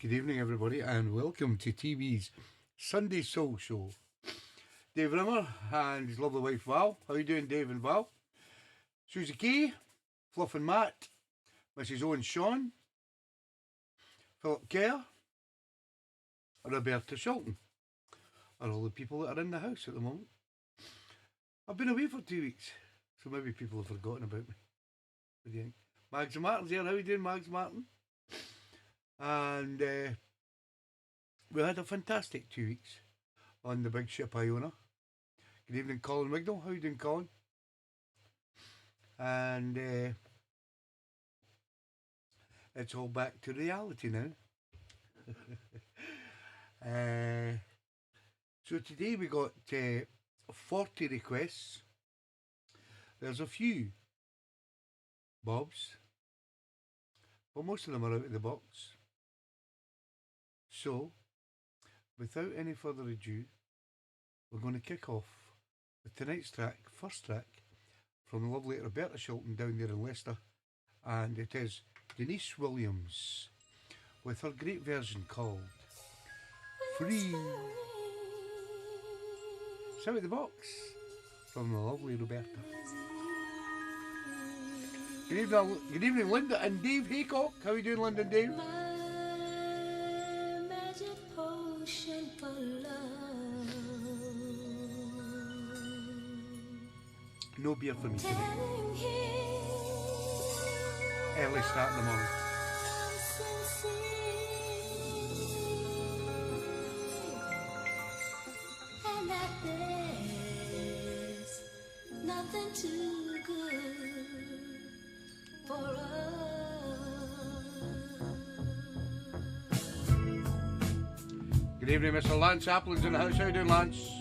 Good evening, everybody, and welcome to TeeBee's Sunday Soul Show. Dave Rimmer and his lovely wife Val. How you doing, Dave and Val? Susie Kay, Fluff and Matt, Mrs. Owen Sean, Philip Kerr, Roberta Shilton, are all the people that are in the house at the moment. I've been away for 2 weeks, so maybe people have forgotten about me. What do you think? Mags and Martin's here. How you doing, Mags Martin? And we had a fantastic 2 weeks on the big ship Iona. Good evening, Colin Wignall. How you doing, Colin? And it's all back to reality now. So today we got 40 requests. There's a few bobs, but most of them are out of the box. So, without any further ado, we're going to kick off with tonight's track, first track, from the lovely Roberta Shilton down there in Leicester, and it is Denise Williams with her great version called Free. It's out of the box from the lovely Roberta. Good evening, Linda and Dave Haycock. How are you doing, Linda and Dave? No beer for me today. Early start in the morning. And that there's nothing too good for us. Good evening, Mr. Lance Applin's in the house. How you doing, Lance?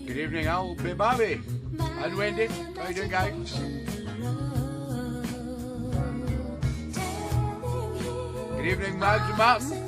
Good evening, Al, Bobby, and Wendy. How you doing, guys? Good evening, Mags and Martin.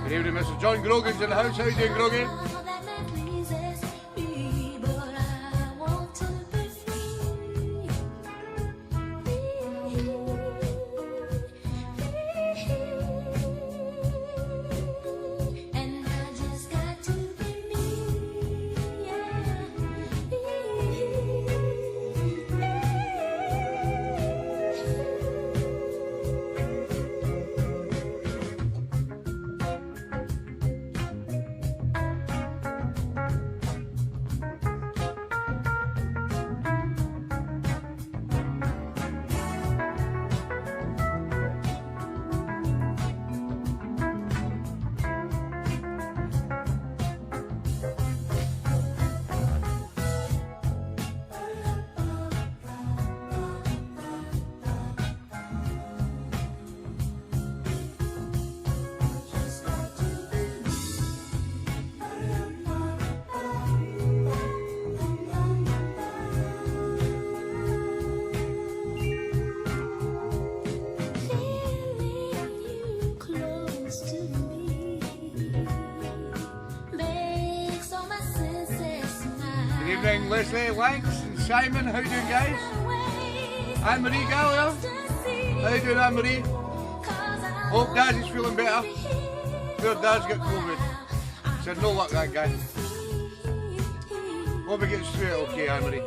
Good evening, Mr. John Grogan's in the house. How you doing, Grogan? Leslie, Lanks and Simon, how you doing, guys? Anne-Marie Gallagher, how you doing, Anne-Marie? Hope Dad is feeling better. Poor Dad's got COVID. Said no luck, that guy. Hope he gets through it okay, Anne-Marie.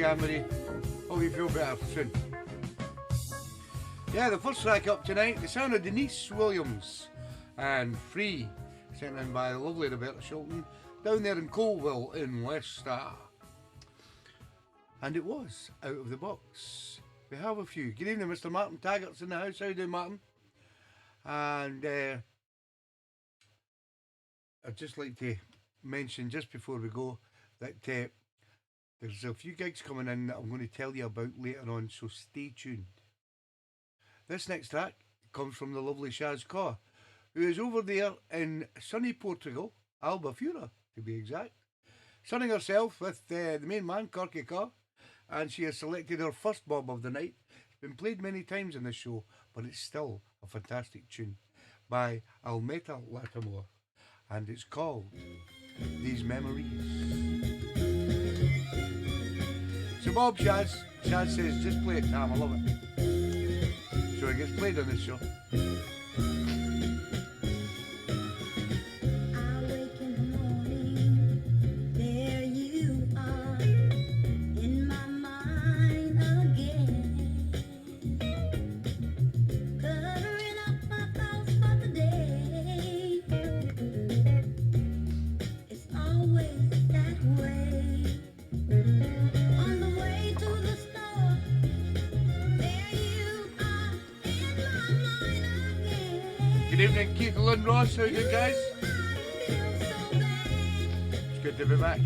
Anne-Marie. Hope you feel better soon. Yeah, the first track up tonight, the sound of Denise Williams and Free, sent in by the lovely Roberta Shilton down there in Colville in Leicester. And it was Out of the Box. We have a few. Good evening, Mr. Martin Taggart's in the house. How you doing, Martin? And I'd just like to mention just before we go that there's a few gigs coming in that I'm going to tell you about later on, so stay tuned. This next track comes from the lovely Shaz Kaur, who is over there in sunny Portugal, Albufeira to be exact, sunning herself with the main man, Corky Carr, and she has selected her first bob of the night. It's been played many times in this show, but it's still a fantastic tune by Almeta Latimore, and it's called These Memories. So Bob Shaz says, just play it, Tam, I love it. So it gets played on this show. Good evening, Keith and Ross. How are you guys? It's good to be back.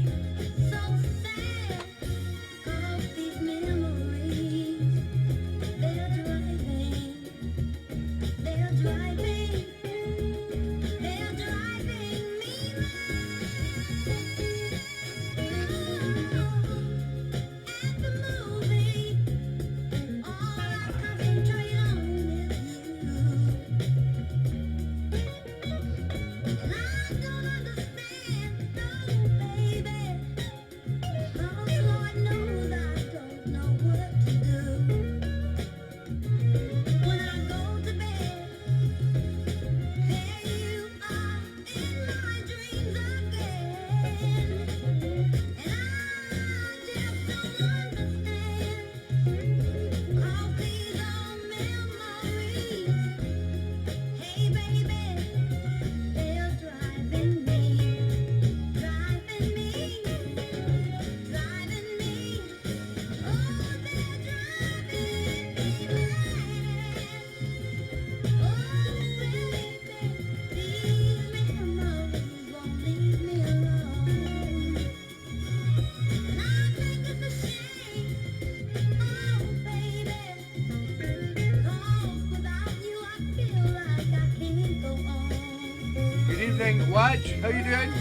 Watch, how you doing?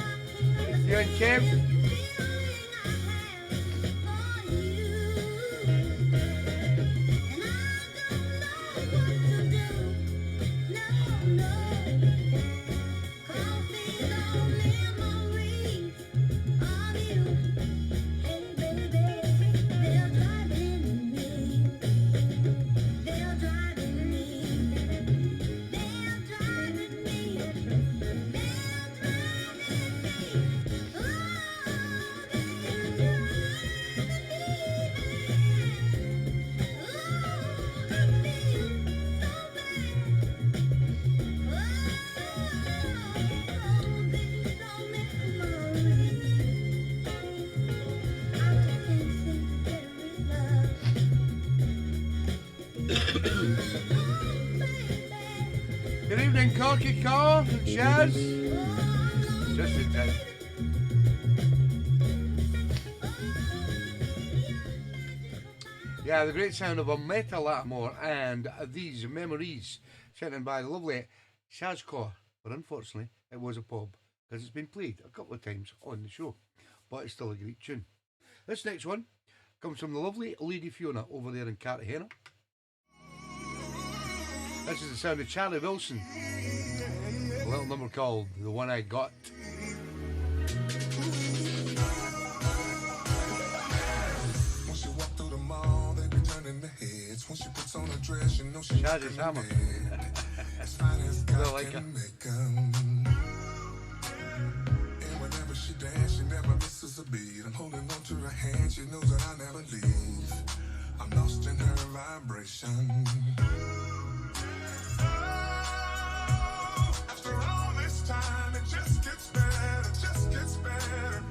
You and Kev? Good evening, Corky Car and Shaz. Just in time. Yeah, the great sound of Almeta Latimore and These Memories, sent in by the lovely Shaz Kaur. But unfortunately, it was a pub, because it's been played a couple of times on the show. But it's still a great tune. This next one comes from the lovely Lady Fiona over there in Cartagena. This is the sound of Charlie Wilson. A little number called The One I Got. Once you walk through the mall, they be turning their heads. Once she puts on a dress, you know she's Shazzy's hammer. as fine as God like can make 'em. And whenever she dance, she never misses a beat. I'm holding on to her hand, she knows that I never leave. vibration. After all this time, it just gets better, just gets better.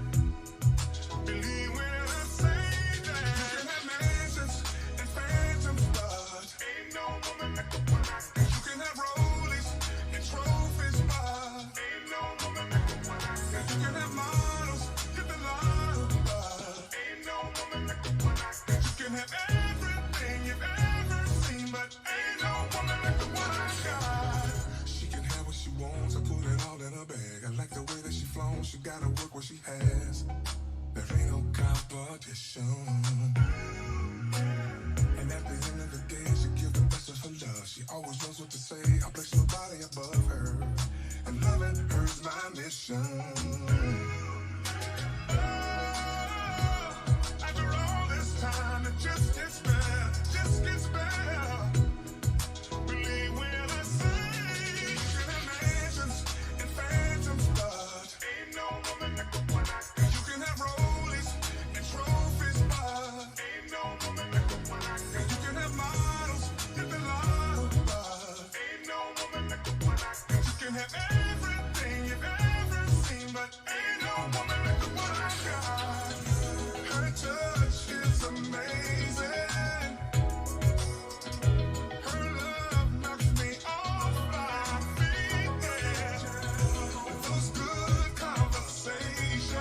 Believe when I say that you can have mansions and phantoms, but ain't no woman like the one I got. You can have rollies and trophies, but ain't no woman like the one I got. You can have models, get the love, but ain't no woman like the one I got. You can have everything you've ever seen, but ain't no woman like the one I got. She can have what she wants, I put it all in her bag. I like the way that she flows, she gotta work what she has. There ain't no competition. And at the end of the day, she gives the best of her love. She always knows what to say. I place nobody above her. And loving her's my mission. After all this time, it just gets better, just gets better. Believe when I say you can have mansions and phantoms, but ain't no woman like the one I got. You can have rollies and trophies, but ain't no woman like the one I got. You can have models, get the love, but ain't no woman like the one I got. You can have everything you've ever seen, but ain't no woman like the one I got. Her touch is amazing. Her love knocks me off my feet. Yeah. Those good conversations.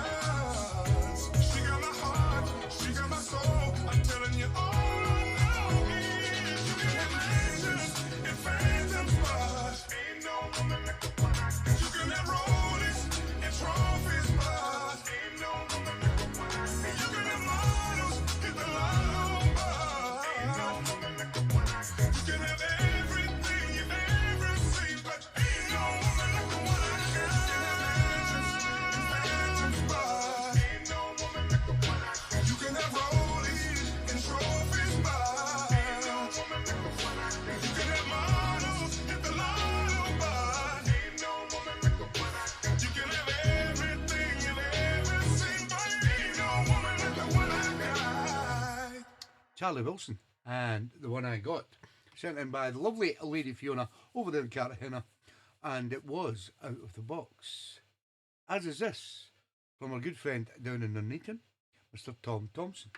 She got my heart, she got my soul. I'm telling you all I know is you can have mansions and phantoms, but ain't no woman like the one I got. You can have rollies and trophies, but ain't no woman like the one I got. You can have models, hit the lotto, but ain't no woman like the one I got. You can have everything you've ever seen, but ain't no woman like the one I got. You can have mansions and phantoms, but ain't no woman like the one I got. You can have rollies and trophies, but ain't no woman like the one I got. You can have models, hit the lotto, but ain't no woman like the one I got. You can have everything you've ever seen, but ain't no woman like the one I got. Charlie Wilson and The One I Got, sent in by the lovely Lady Fiona over there in Cartagena, and it was out of the box. As is this, from our good friend down in Nuneaton, Mr. Tom Thompson.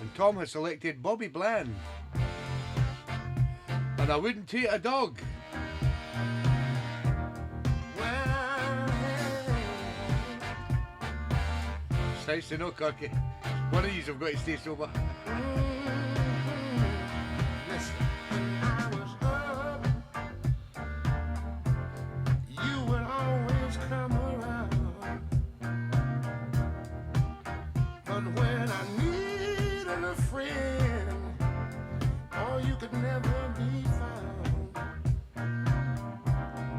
And Tom has selected Bobby Bland and I Wouldn't Take a Dog. It's nice to know, Corky. One of these have got to stay sober. Listen, when I was up, you would always come around. But when I needed a friend, oh, you could never be found.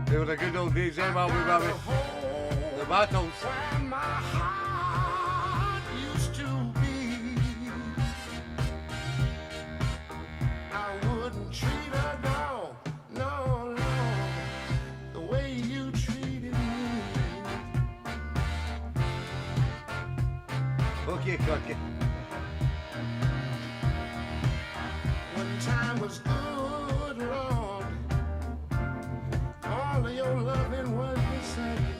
They were the good old days, eh, man? The battles. Where my heart used to be, I wouldn't treat a dog, no, no, the way you treated me. Okay, Corky. When time was good, Lord, all of your loving was the same.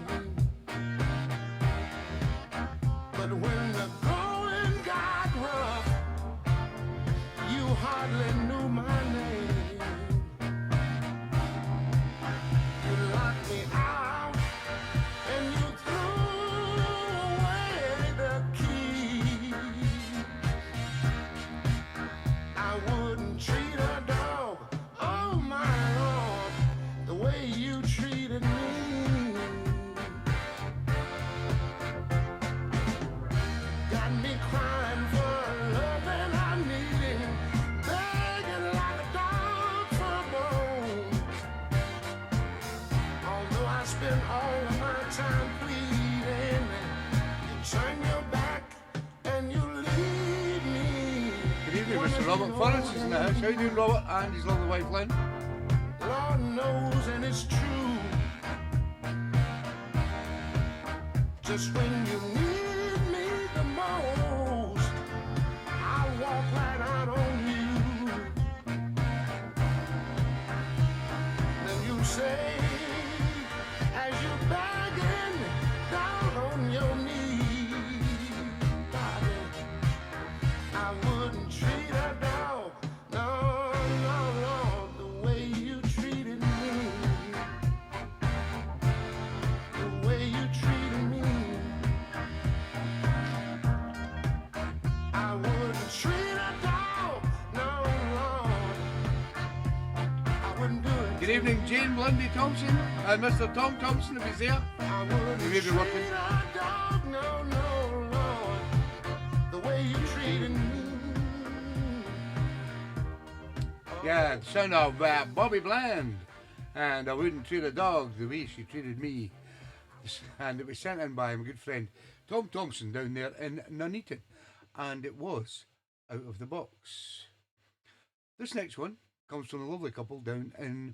But when the going got rough, you hardly knew my name. You locked me out and you threw away the key. I wouldn't treat a dog, oh my Lord, the way you treated me. Got me crying for love that I needed, begging like a dog for a bone. Although I spent all of my time pleading, you turn your back and you leave me. Good evening, Mr. Robert Forrest is in the house. How you doing, Robert? And his lovely wife, Lynn. Lord knows, and it's true. Just when you need me the most, I walk right out on you. Good evening, Jane Lundy Thompson and Mr. Tom Thompson, if he's there. He may be working. Yeah, the son of Bobby Bland. And I wouldn't treat a dog the way she treated me. And it was sent in by my good friend Tom Thompson down there in Nuneaton. And it was out of the box. This next one comes from a lovely couple down in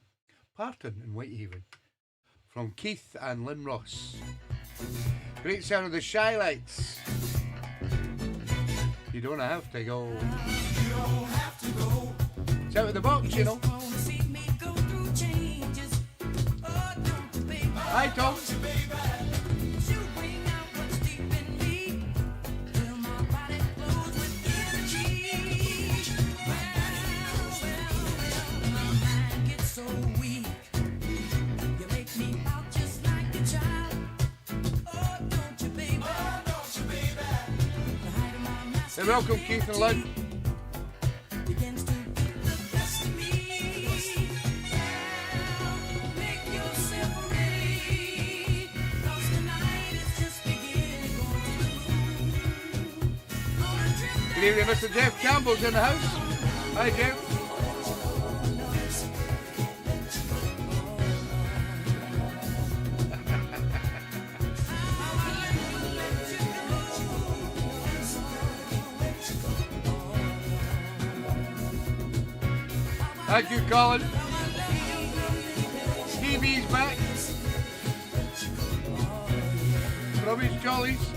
Parton in Whitehaven. From Keith and Lynn Ross. Great sound of the Shy Lights. You don't have to go. You don't have to go. It's out of the box, you know. Hi, Tom. Hey, welcome, Keith and Lynn. Good evening, Mr. Jeff Campbell's in the house. Hi, Jeff. Thank you, Colin. TeeBee's back. Robbie's Jollies.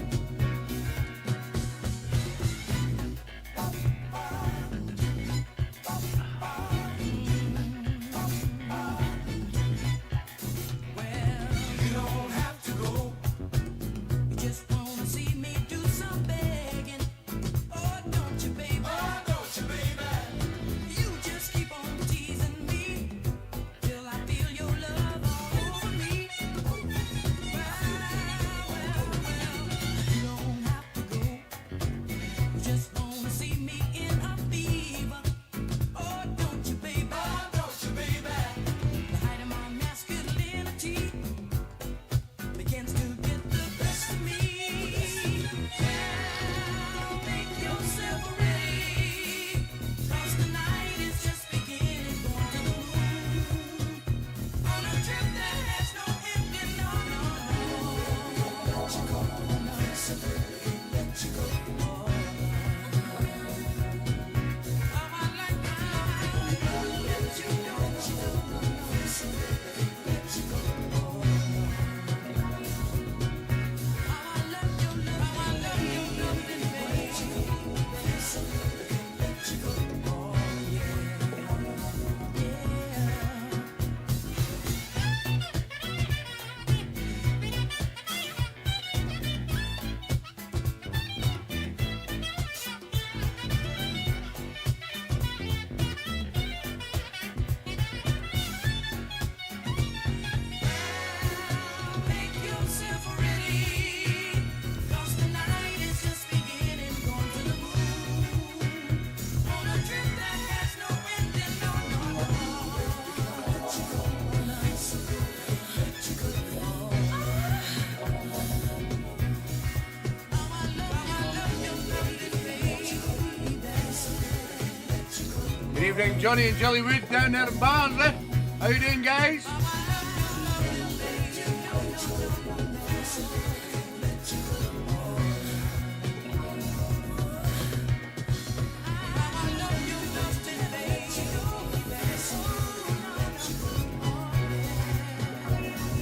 Good evening, Johnny and Jollywood down there in Barnsley. How you doing, guys?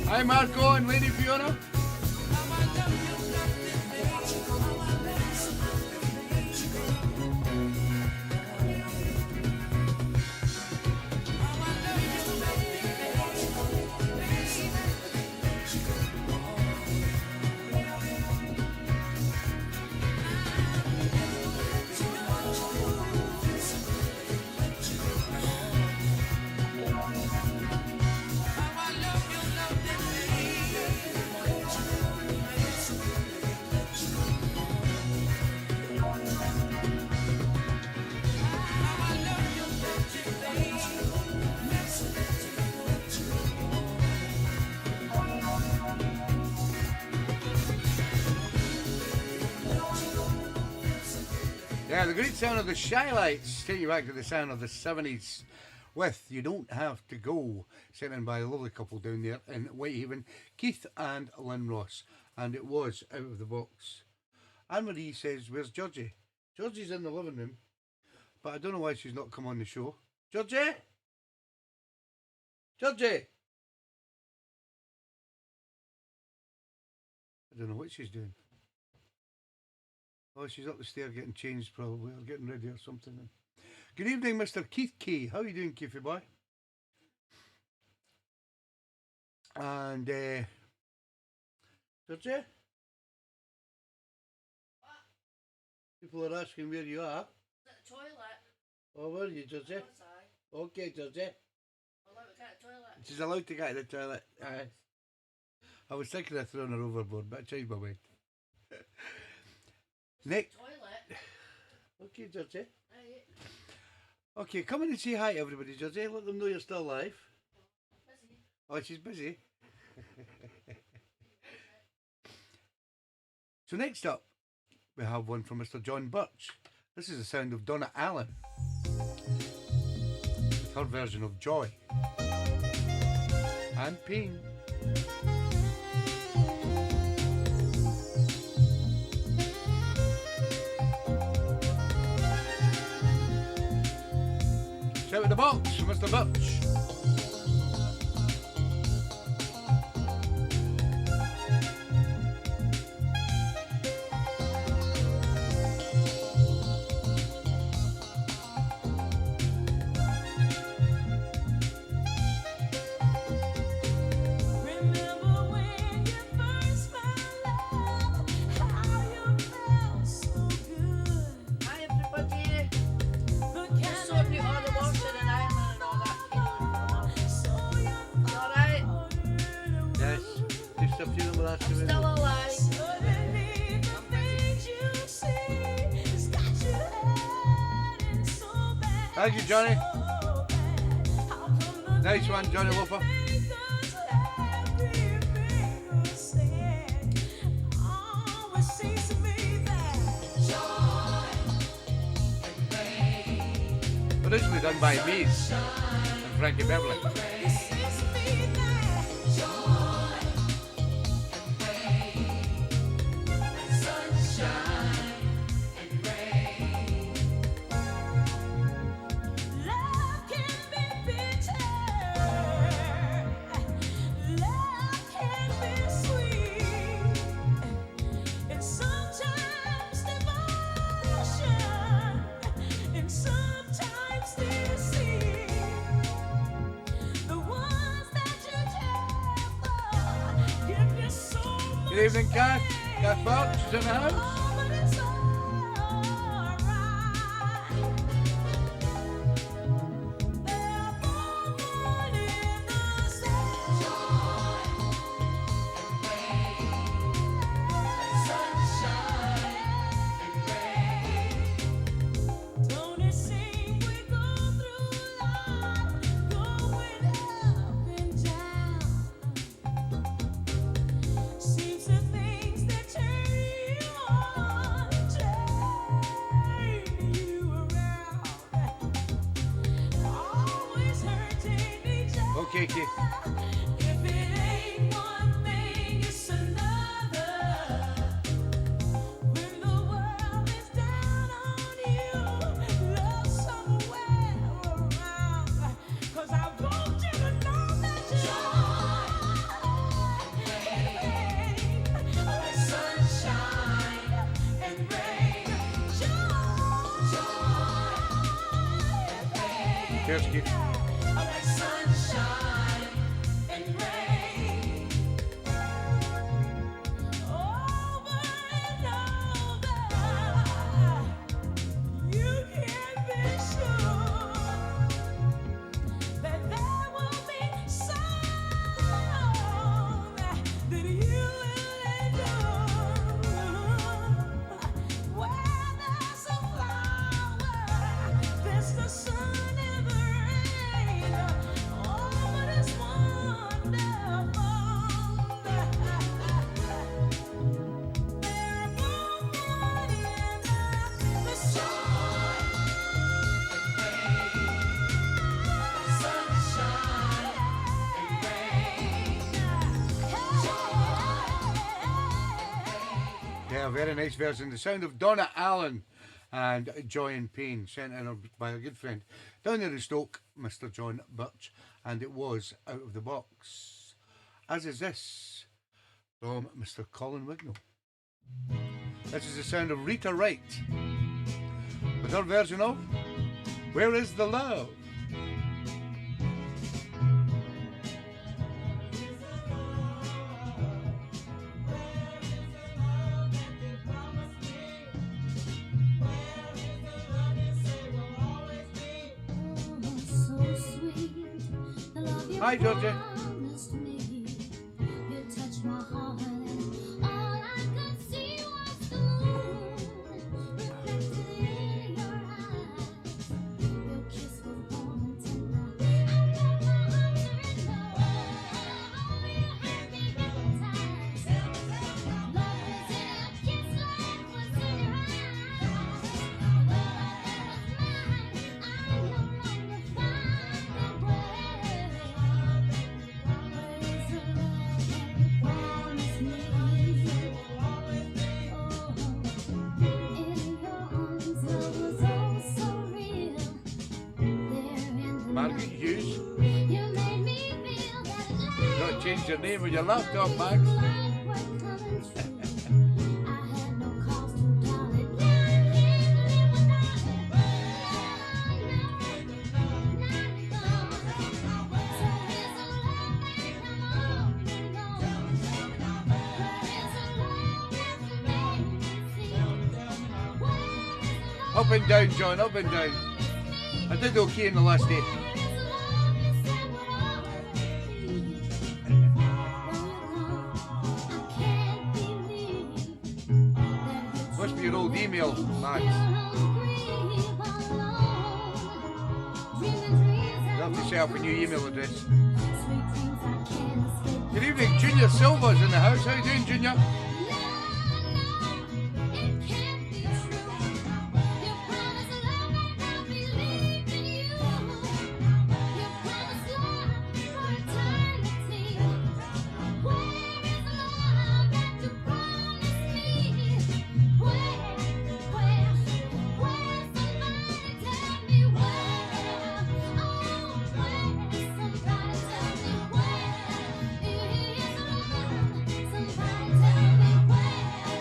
Hi, Marco and Lady Fiona. Yeah, the great sound of the Shylights, taking you back to the sound of the 70s with You Don't Have to Go, sent in by a lovely couple down there in Whitehaven, Keith and Lynn Ross, and it was Out of the Box. Anne Marie says, where's Georgie? Georgie's in the living room, but I don't know why she's not come on the show. Georgie? Georgie? I don't know what she's doing. Oh, she's up the stair getting changed probably, or getting ready or something. Good evening, Mr. Keith Key. How are you doing, Keithy boy? And, Georgie? What? People are asking where you are. At the toilet. Oh, where are you, Georgie? Outside. Okay, Georgie. I'll let me get the toilet. She's allowed to get to the toilet. Aye. I was thinking of throwing her overboard, but I changed my mind. Nick. Toilet. Okay, Georgie. Hey, Okay, come in and say hi to everybody, Georgie. Let them know you're still alive. busy. Oh, she's busy. So next up, we have one from Mr. John Birch. This is the sound of Donna Allen with her version of Joy and Pain. Shout at the box, Mr. Birch. Remember when you first found love, how you felt so good. Hi everybody. The Just sorting out all the washing and ironing and all that. so You alright? Yes, just a few of them last I'm still alive. suddenly the things you see has got you hurting so bad. Thank you, Johnny. So bad. How come the Nice one, Johnny Loper. make us everything was said? Always seems to be that Originally done by Maze and Frankie Beverly. it seems to be that love can be bitter, love can be sweet, and sometimes devotion, and sometimes deceit. The ones that you care for give you so much. Good evening, Kath. Kath Birch is in the house. Oh, but it's alright. They're born in the same Don't it seem we go through life going up and down? Seems the things that turn you on turn you around. Always hurting each other. Okay, Keith. If it ain't one thing, it's another. When the world is down on you, love somewhere around. 'Cause I want you to know that joy, like sunshine and rain, Cheers, Keith. like sunshine and rain. Over and over, you can be sure that there will be song that you will endure. Where there's a flower, there's the sun and the rain. very nice version. The sound of Donna Allen and Joy and Pain, sent in by a good friend down there in Stoke, Mr. John Birch, and it was Out of the Box. As is this from Mr. Colin Wignall. This is the sound of Rita Wright with her version of Where Is the Love? Hi, Georgia. Margaret Hughes. Got to change your name on your laptop, Max. Up and down, John, up and down. I did okay in the last day. Must be your old email, Max. You have to set up a new email address. Good evening, Junior Silva's in the house. How you doing, Junior?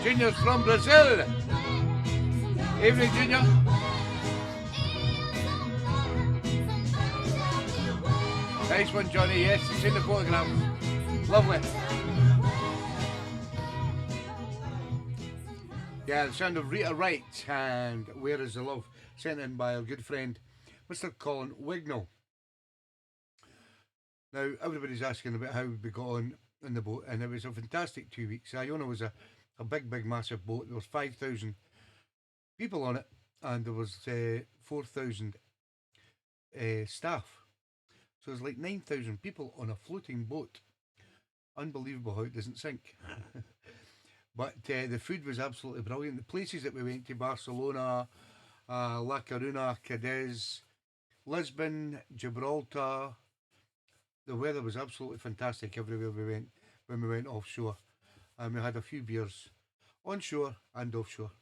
Junior's from Brazil. Evening, Junior. Nice one, Johnny. Yes, it's in the photograph. Lovely. Yeah, the sound of Rita Wright and Where Is the Love, sent in by our good friend, Mr. Colin Wignall. Now, everybody's asking about how we got on in the boat, and it was a fantastic 2 weeks. Iona was a big, massive boat. There was 5,000 people on it, and there was 4,000 staff. So it was like 9,000 people on a floating boat. Unbelievable how it doesn't sink. But the food was absolutely brilliant. The places that we went to, Barcelona, La Coruña, Cadiz, Lisbon, Gibraltar, the weather was absolutely fantastic everywhere we went when we went offshore. And we had a few beers on shore and offshore.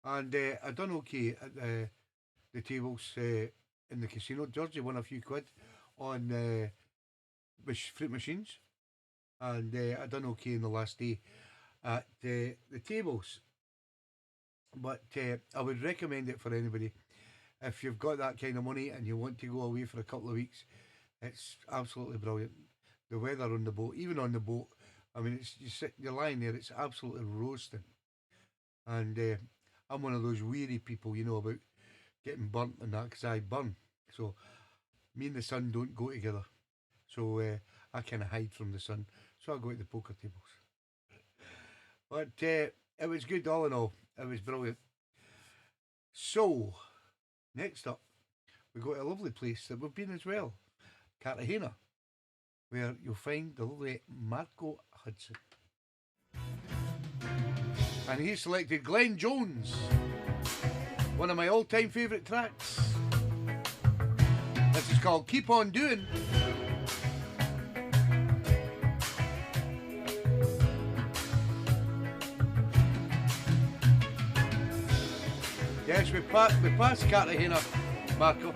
And I done okay at the tables in the casino. Georgie won a few quid on fruit machines. And I done okay in the last day at the tables. But I would recommend it for anybody. If you've got that kind of money and you want to go away for a couple of weeks, it's absolutely brilliant. The weather on the boat, even on the boat, I mean, you're lying there, it's absolutely roasting. And I'm one of those weary people, you know, about getting burnt and that, because I burn. So me and the sun don't go together. So I kind of hide from the sun. So I go to the poker tables. But it was good all in all. It was brilliant. So, next up, we go to a lovely place that we've been as well, Cartagena, where you'll find the lovely Marco Hudson. And he selected Glenn Jones, one of my all-time favourite tracks. This is called Keep On Doing. Yes, we passed Cartagena, Marco.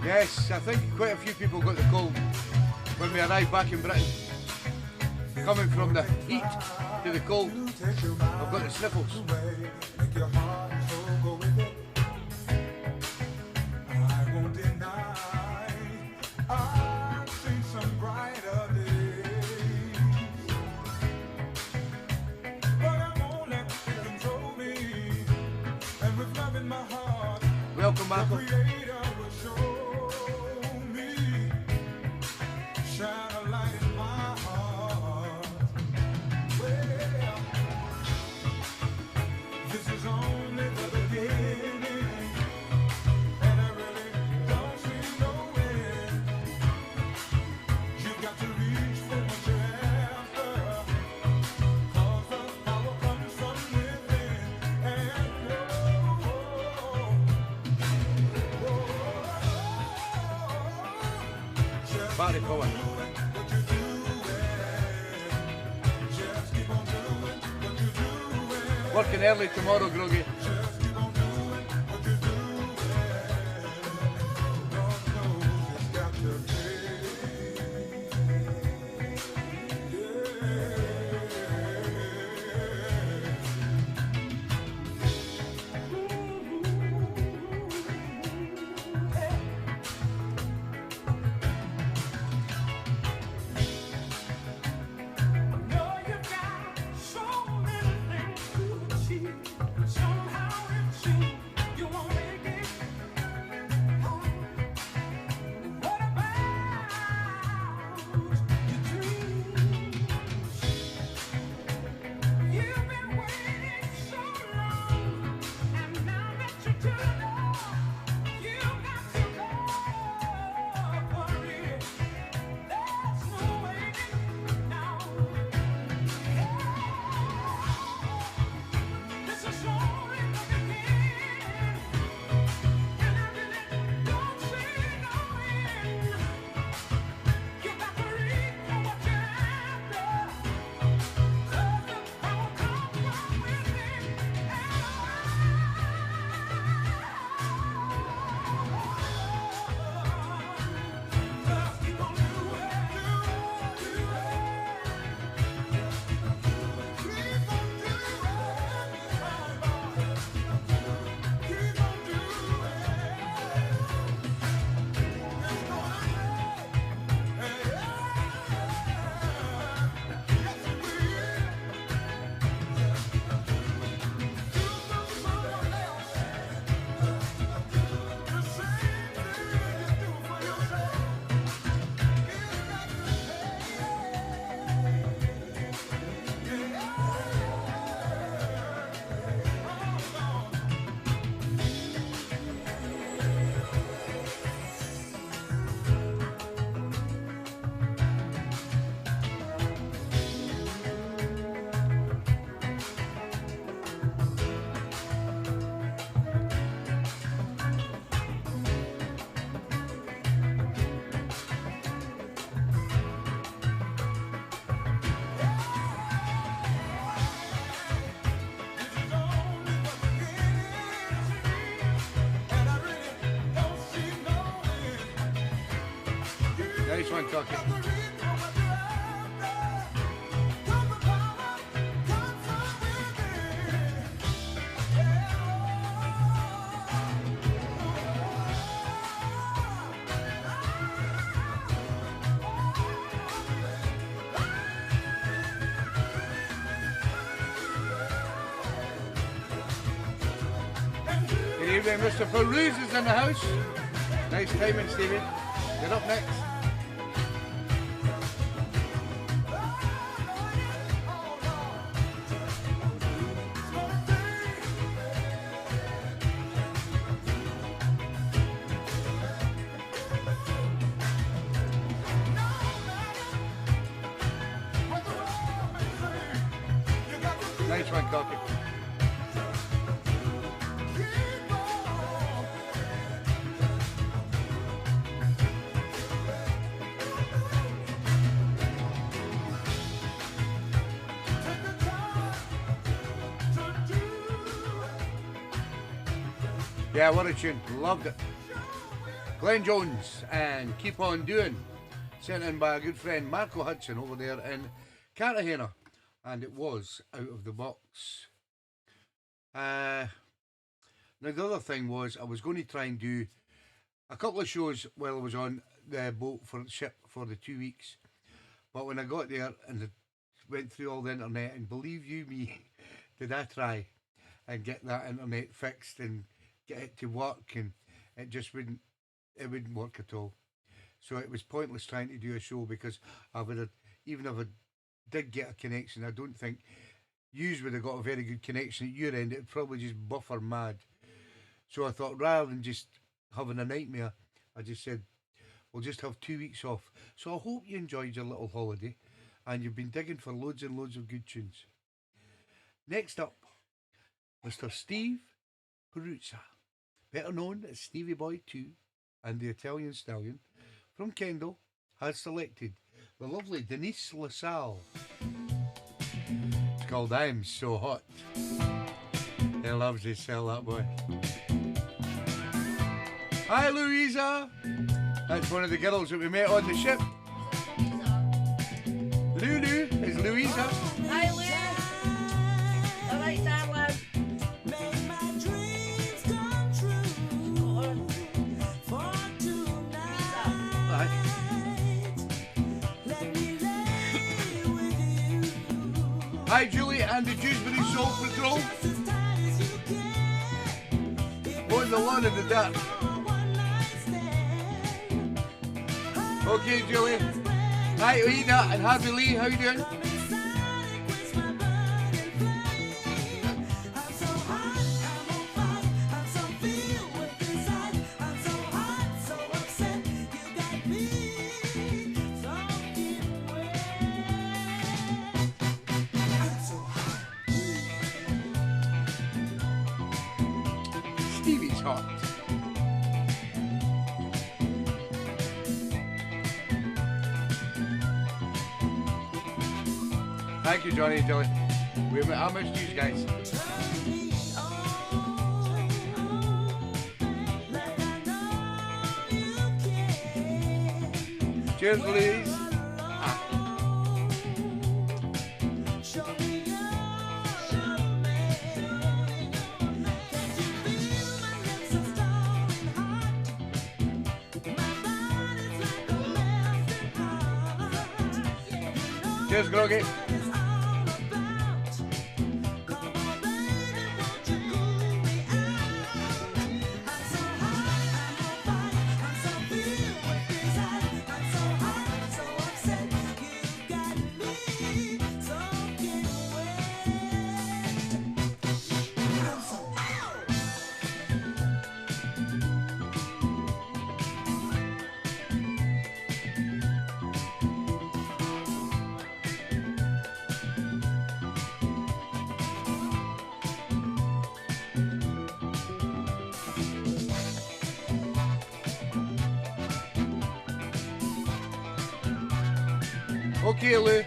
Yes, I think quite a few people got the cold when we arrived back in Britain. Coming from the heat to the cold, I've got the sniffles. Make your heart and soul go with it. I won't deny I've seen some brighter days, but I won't let it control me. And with love in my heart, Welcome, the Marco. Creator will show me, shine a light in my heart. Well, this is only the beginning, and I really don't see no end. You've got to reach for what you're after, 'cause the power comes from within. And just Party power. what you doing, just keep on doing what you doing. Working early tomorrow, Groggy. Just keep on doing what you're doing. Lord knows it's got to pay. know you got so many things to achieve. Somehow it seems you won't make it. What about your dreams? You've been waiting so long, and now that you do know, you got to go for it. There's no waiting now. This is only the beginning, and I really don't see no end. You got to reach for what you're after, 'cause the power comes from within. Just keep on doing, Nice one, Cocky. Good evening, Mr. Peruse is in the house. Nice timing, Stevie. You're up next. Nice one, Cocky. Yeah, what a tune. Loved it. Glenn Jones and Keep On Doing. Sent in by a good friend Marco Hudson over there in Cartagena. And it was out of the box. Now the other thing was I was going to try and do a couple of shows while I was on the boat for the ship for the 2 weeks. But when I got there and went through all the internet, and believe you me, did I try and get that internet fixed and get it to work, and it just wouldn't work at all. So it was pointless trying to do a show because I would have, even if I did get a connection, I don't think you would have got a very good connection at your end. It'd probably just buffer mad. So I thought rather than just having a nightmare, I just said, we'll just have 2 weeks off. So I hope you enjoyed your little holiday and you've been digging for loads and loads of good tunes. Next up, Mr. Steve Peruzza, better known as Stevie Boy 2 and the Italian Stallion, from Kendall, has selected the lovely Denise LaSalle. It's called I'm So Hot. He loves his cell, that boy. Hi, Louisa. That's one of the girls that we met on the ship. Lulu is Louisa. Hi, Lou. All right, darling. Aye. Hi, Julie and the Dewsbury Soul Patrol. On the lawn in the dark. Okay, Julie. Hi, Oida and Harvey Lee. How you doing? Stevie's hot. Thank you, Johnny and Joey. I missed you guys. Cheers, Louise. Cheers, Groggy. Okay, Lou.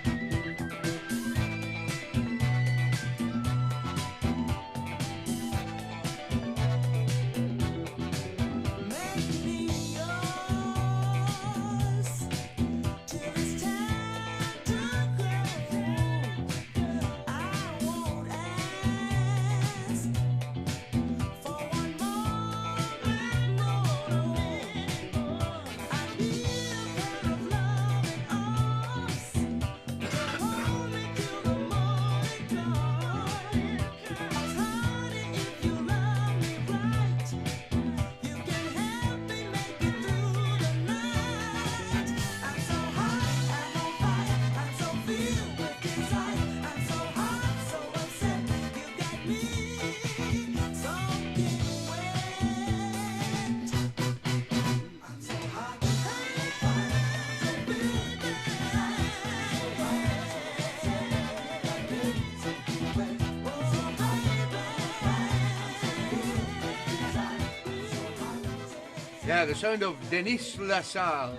Yeah, the sound of Denise LaSalle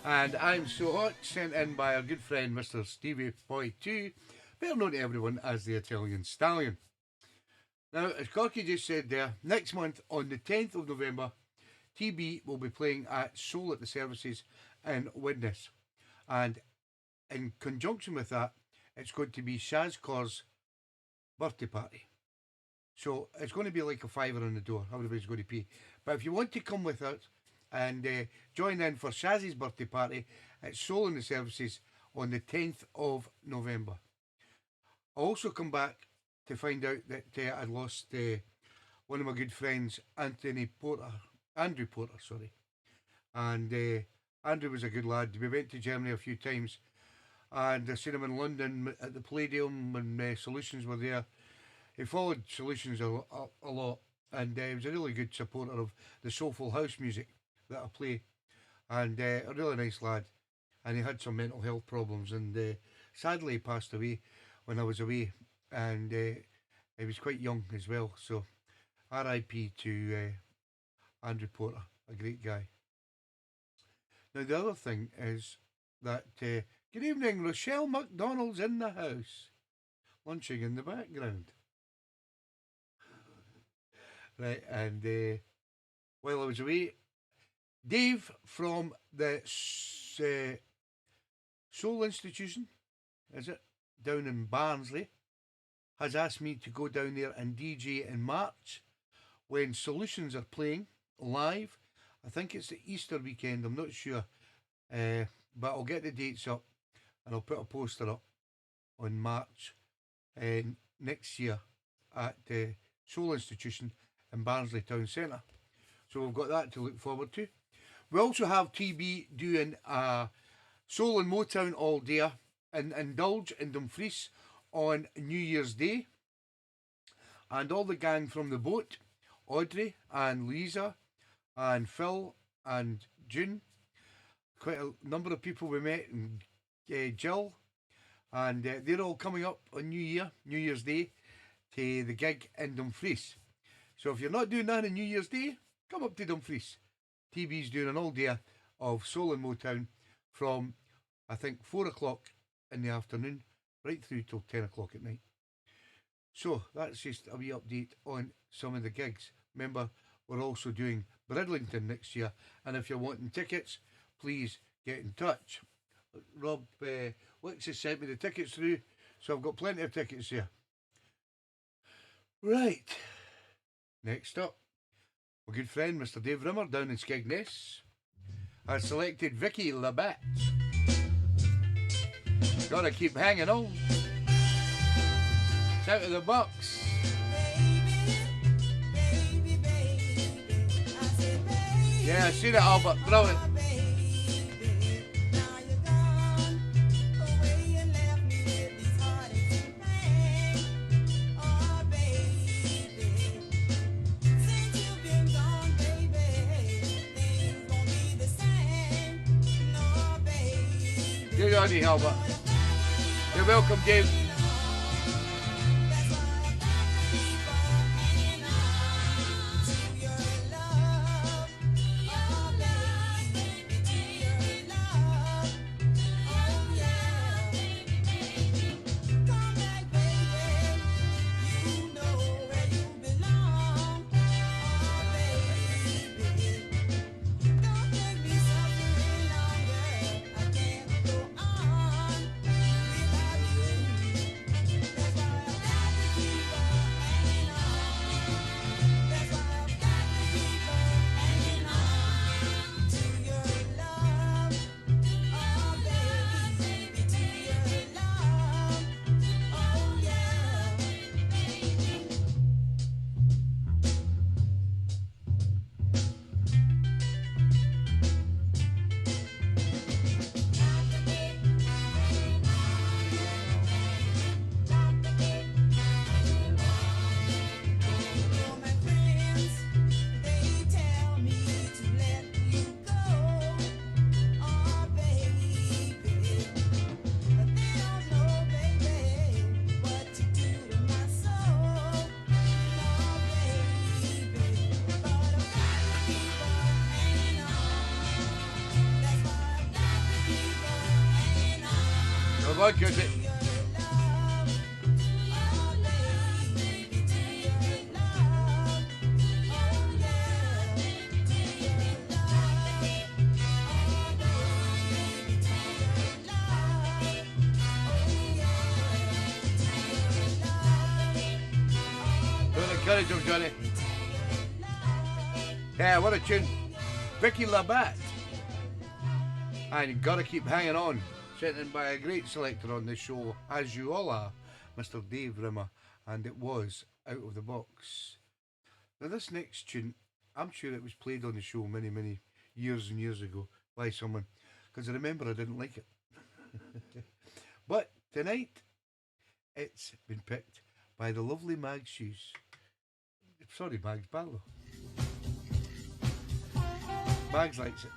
and I'm So Hot, sent in by our good friend Mr. Stevie Boy 2, better known to everyone as the Italian Stallion. Now, as Corky just said there, next month on the 10th of November, TB will be playing at Soul at the Services in Widnes. And in conjunction with that, it's going to be Shaz Cor's birthday party. So it's going to be like a fiver on the door. Everybody's going to pay. But if you want to come with us and join in for Shaz's birthday party, it's Soul in the Services on the 10th of November. I also come back to find out that I'd lost one of my good friends, Andrew Porter, sorry. And Andrew was a good lad. We went to Germany a few times, and I seen him in London at the Palladium when Solutions were there. He followed Solutions a lot, and he was a really good supporter of the soulful house music that I play, and a really nice lad. And he had some mental health problems, and sadly he passed away when I was away, and he was quite young as well. So R.I.P. to Andrew Porter, a great guy. Now the other thing is that good evening, Rochelle McDonald's in the house, lunching in the background. Right, and while I was away, Dave from the Soul Institution, is it, down in Barnsley, has asked me to go down there and DJ in March when Solutions are playing live. I think it's the Easter weekend, I'm not sure, but I'll get the dates up and I'll put a poster up on March next year at the Soul Institution in Barnsley Town Centre. So we've got that to look forward to. We also have TB doing a Soul and Motown all day and Indulge in Dumfries on New Year's Day. And all the gang from the boat, Audrey and Lisa and Phil and June, quite a number of people we met, and Jill, and they're all coming up on New Year's Day, to the gig in Dumfries. So if you're not doing that on New Year's Day, come up to Dumfries. TB's doing an all day of Soul and Motown from, I think, 4 o'clock in the afternoon right through till 10 o'clock at night. So that's just a wee update on some of the gigs. Remember, we're also doing Bridlington next year, and if you're wanting tickets, please get in touch. Rob Wicks has sent me the tickets through, so I've got plenty of tickets here. Right, next up, my good friend Mr. Dave Rimmer down in Skegness has selected Vicky Labatt. Gotta keep hanging on. It's out of the box. Yeah, I seen it, Albert. Brilliant. Good on you, Albert. You're welcome, Dave. What good it? Courage of Johnny. Yeah, what a tune. Vicky Labatt. And you've got to keep hanging on. Sent in by a great selector on this show, as you all are, Mr. Dave Rimmer. And it was Out of the Box. Now this next tune, I'm sure it was played on the show many, many years and years ago by someone. Because I remember I didn't like it. But tonight, it's been picked by the lovely Mags Shoes. Sorry, Mags Barlow. Mags likes it.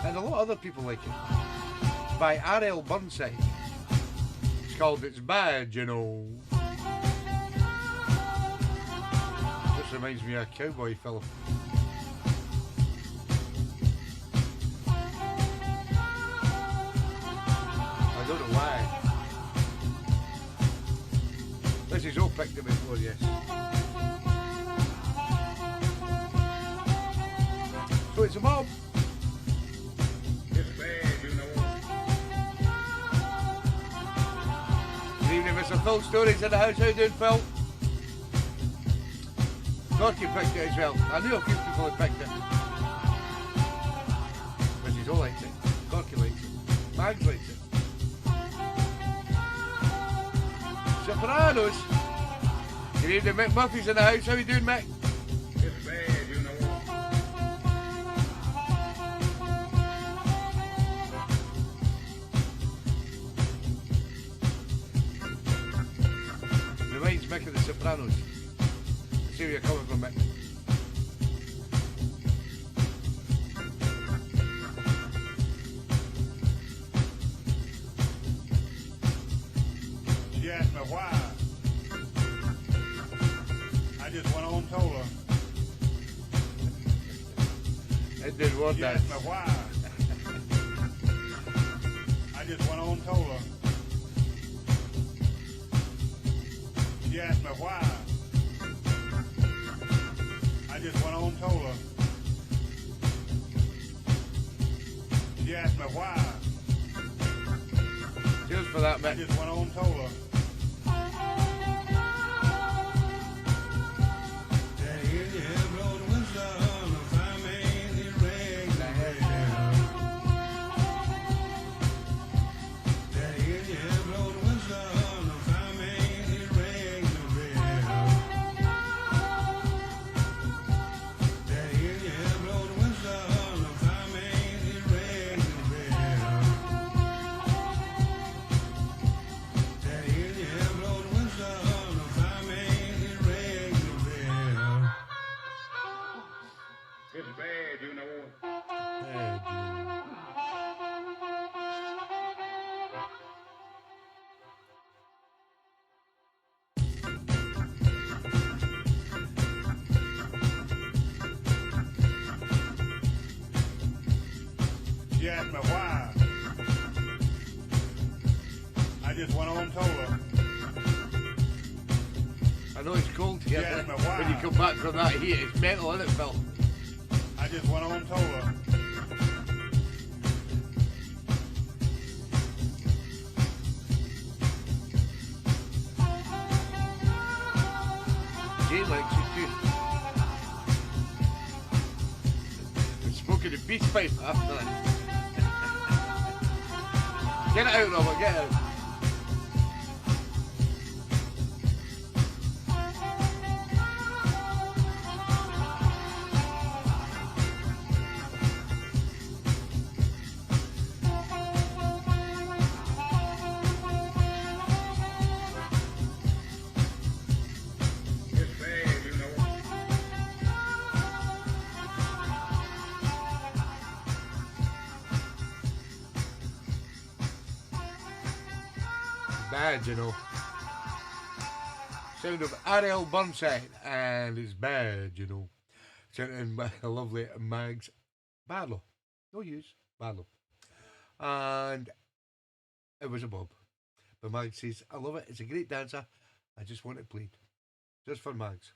And a lot of other people like it. By R.L. Burnside. It's called It's Bad, you know. This reminds me of a cowboy film. I don't know why. This is all picked up before, yes. So it's a mob. It's bad, you know. Good evening, Mr. Phil Stories in the house. How you doing, Phil? Corky picked it as well. I knew a few people had picked it. Mrs. O likes it. Corky likes it. Mags likes it. Sopranos. Good evening, Mick Murphy's in the house. How you doing, Mick? It's bad, you know. Reminds Mick of the Sopranos. I see where you're coming from, Mick. She asked me why. I just went on and told her. It did one She that. asked me why. I just went on and told her. She asked me why. I just went on and told her. She asked me why. Cheers for that, I Mick. just went on and told her. It's bad, you know. She asked me why. I just went on and told her. I know it's cold here, Yeah, but but why? when you come back from that heat, it's mental, isn't it, Phil? I just went on and told her. Jay likes it too. And smoking a peace pipe after that. Get it out, Robert, get it out. It's bad, you know. Bad, you know. Sound of R.L. Burnside, and it's bad, you know. Sent in by the lovely Mags Barlow. No use, Barlow. And it was a bob. But Mags says, I love it, it's a great dancer, I just want it played. Just for Mags.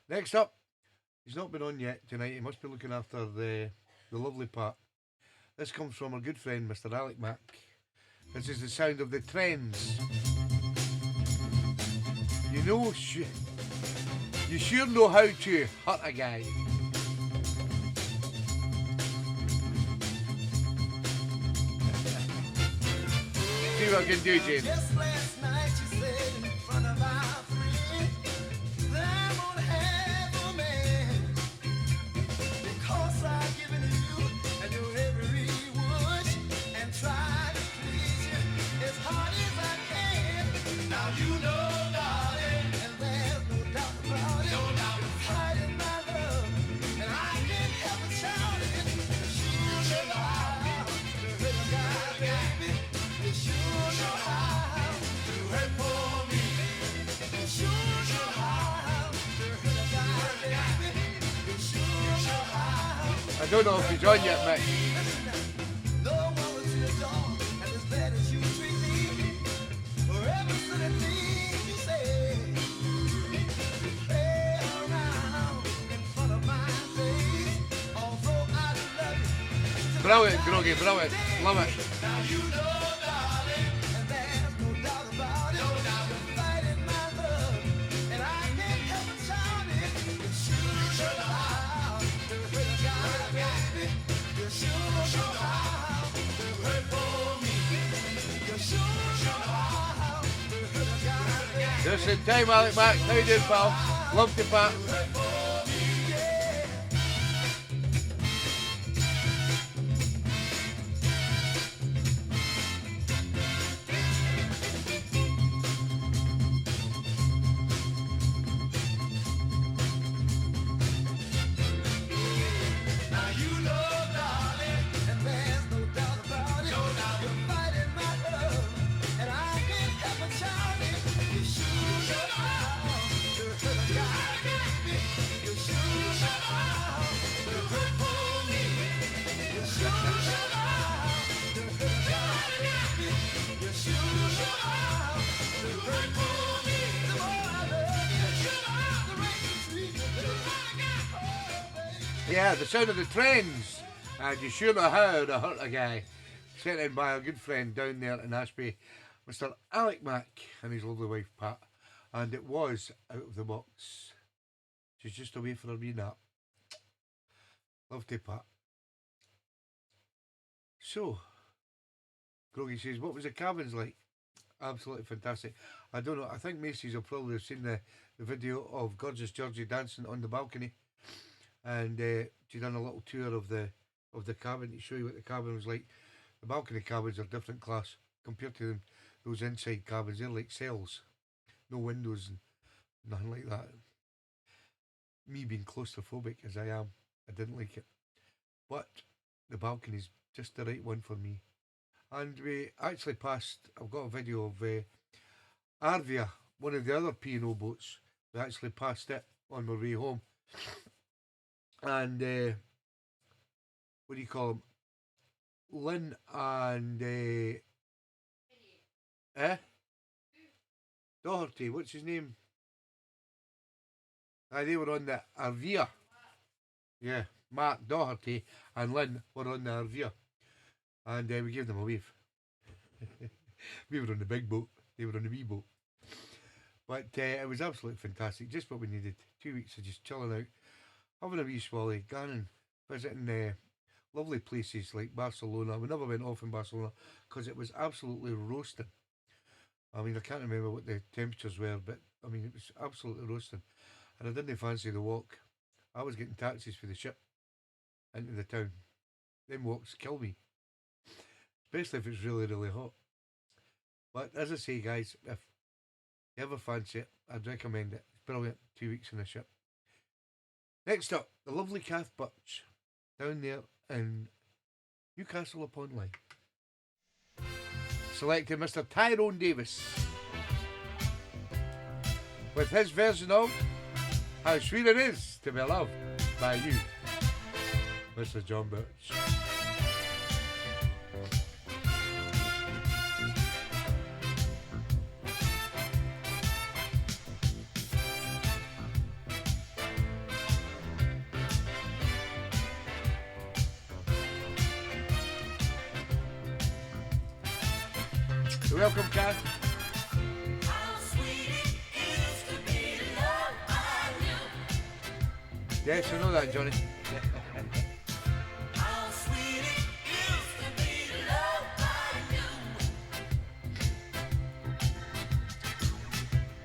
Next up, he's not been on yet tonight, he must be looking after the lovely part. This comes from our good friend, Mr. Alec Mack. This is the sound of the Trends. You know, You sure know how to hurt a guy. See what I can do, Jane. Just last night you said in front of our friend that I won't have a man because I've given you and your every wish and tried to please you as hard as I can. Now you know, darling, and there's no doubt about it. No doubt. You're hiding my love, and I can't help but shout it. You sure know how to hurt a guy, baby. You sure know how to hurt for me. You sure know how to hurt a guy, baby. You sure know how. I don't know if he's on yet, mate. No woman's your dog, and as bad as you treat me, for every silly thing you say, play around in front of my face. Although I love you, Brilliant, Groggy, brilliant. Love it. now you know, darling, and there's no doubt about it. No doubt. You're fighting my love, and I can't help but shout it. You sure know how to hurt a guy, baby. You sure know how to hurt for me. You sure know how to hurt a guy, baby. Just in time, Alec Mac. How you doing, pal? Love to Pat. Now you know, darling, and there's no doubt about it. No doubt. You're fighting my love, and I can't help but shout it. You sure know how to hurt a guy, baby. You sure know how to hurt for me. You sure know how to hurt a guy, baby. You sure know how to hurt for me. The more I love you, the right to treat you, baby. Oh, baby. Yeah, the sound of the trends. And you sure know how to hurt a guy. Sent in by a good friend down there in Ashby, Mr. Alec Mack and his lovely wife Pat. And it was out of the box. She's just away for a wee nap. Love to Pat. So, Groggy says, what was the cabins like? Absolutely fantastic. I don't know, I think Macy's will probably have seen the video of gorgeous Georgie dancing on the balcony. And she done a little tour of the cabin to show you what the cabin was like. The balcony cabins are different class compared to those inside cabins. They're like cells, no windows and nothing like that. Me being claustrophobic as I am, I didn't like it. But the balcony's just the right one for me. And we actually passed, I've got a video of Arvia, one of the other P&O boats. We actually passed it on my way home. And what do you call them? Lynn and Doherty, what's his name? They were on the Arvia. Yeah, Mark Doherty and Lynn were on the Arvia. And we gave them a wave. We were on the big boat, they were on the wee boat. But it was absolutely fantastic, just what we needed. 2 weeks of just chilling out, having a wee swally, going and visiting lovely places like Barcelona. We never went off in Barcelona because it was absolutely roasting. I mean, I can't remember what the temperatures were, but I mean, it was absolutely roasting. And I didn't fancy the walk. I was getting taxis for the ship into the town. Them walks kill me, especially if it's really, really hot. But as I say, guys, if you ever fancy it, I'd recommend it. It's brilliant. 2 weeks in the ship. Next up, the lovely Kath Butch, down there in Newcastle upon Lyme. Selected Mr. Tyrone Davis with his version of How Sweet It Is to Be Loved by You, Mr. John Birch. Welcome, Kath. How sweet it is to be loved by you. Yes, I know that, Johnny. How sweet it is to be loved by you.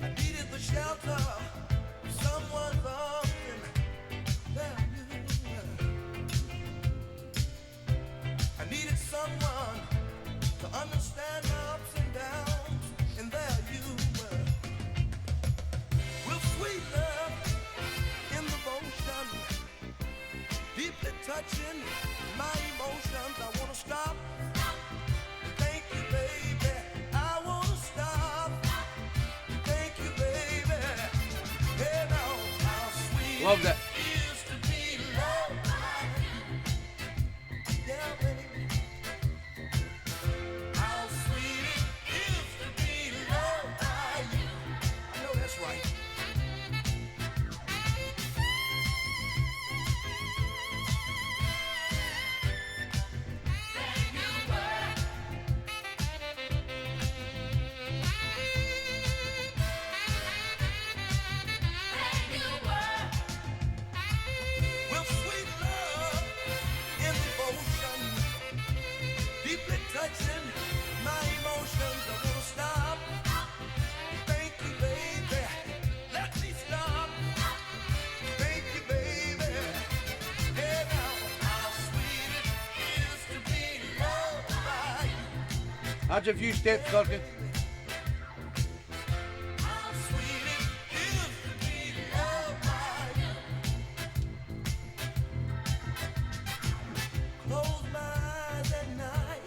I needed the shelter of someone's arms and there you were. I needed someone to understand my ups and downs, and there you were. With sweet love in devotion, deeply touching my emotions. I wanna stop. Thank you, baby. I wanna stop. Thank you, baby. Hey, now, how sweet Love that. it is to be loved by you. Yeah, baby. How sweet it is to be loved by you. I know that's right. With sweet love in devotion, deeply touching my emotions. I wanna stop. Thank you, baby. Let me stop. Thank you, baby. Hey, now, how sweet it is to be loved by you. That's a few steps, Corky. How sweet it is to be loved by you. Close my eyes at night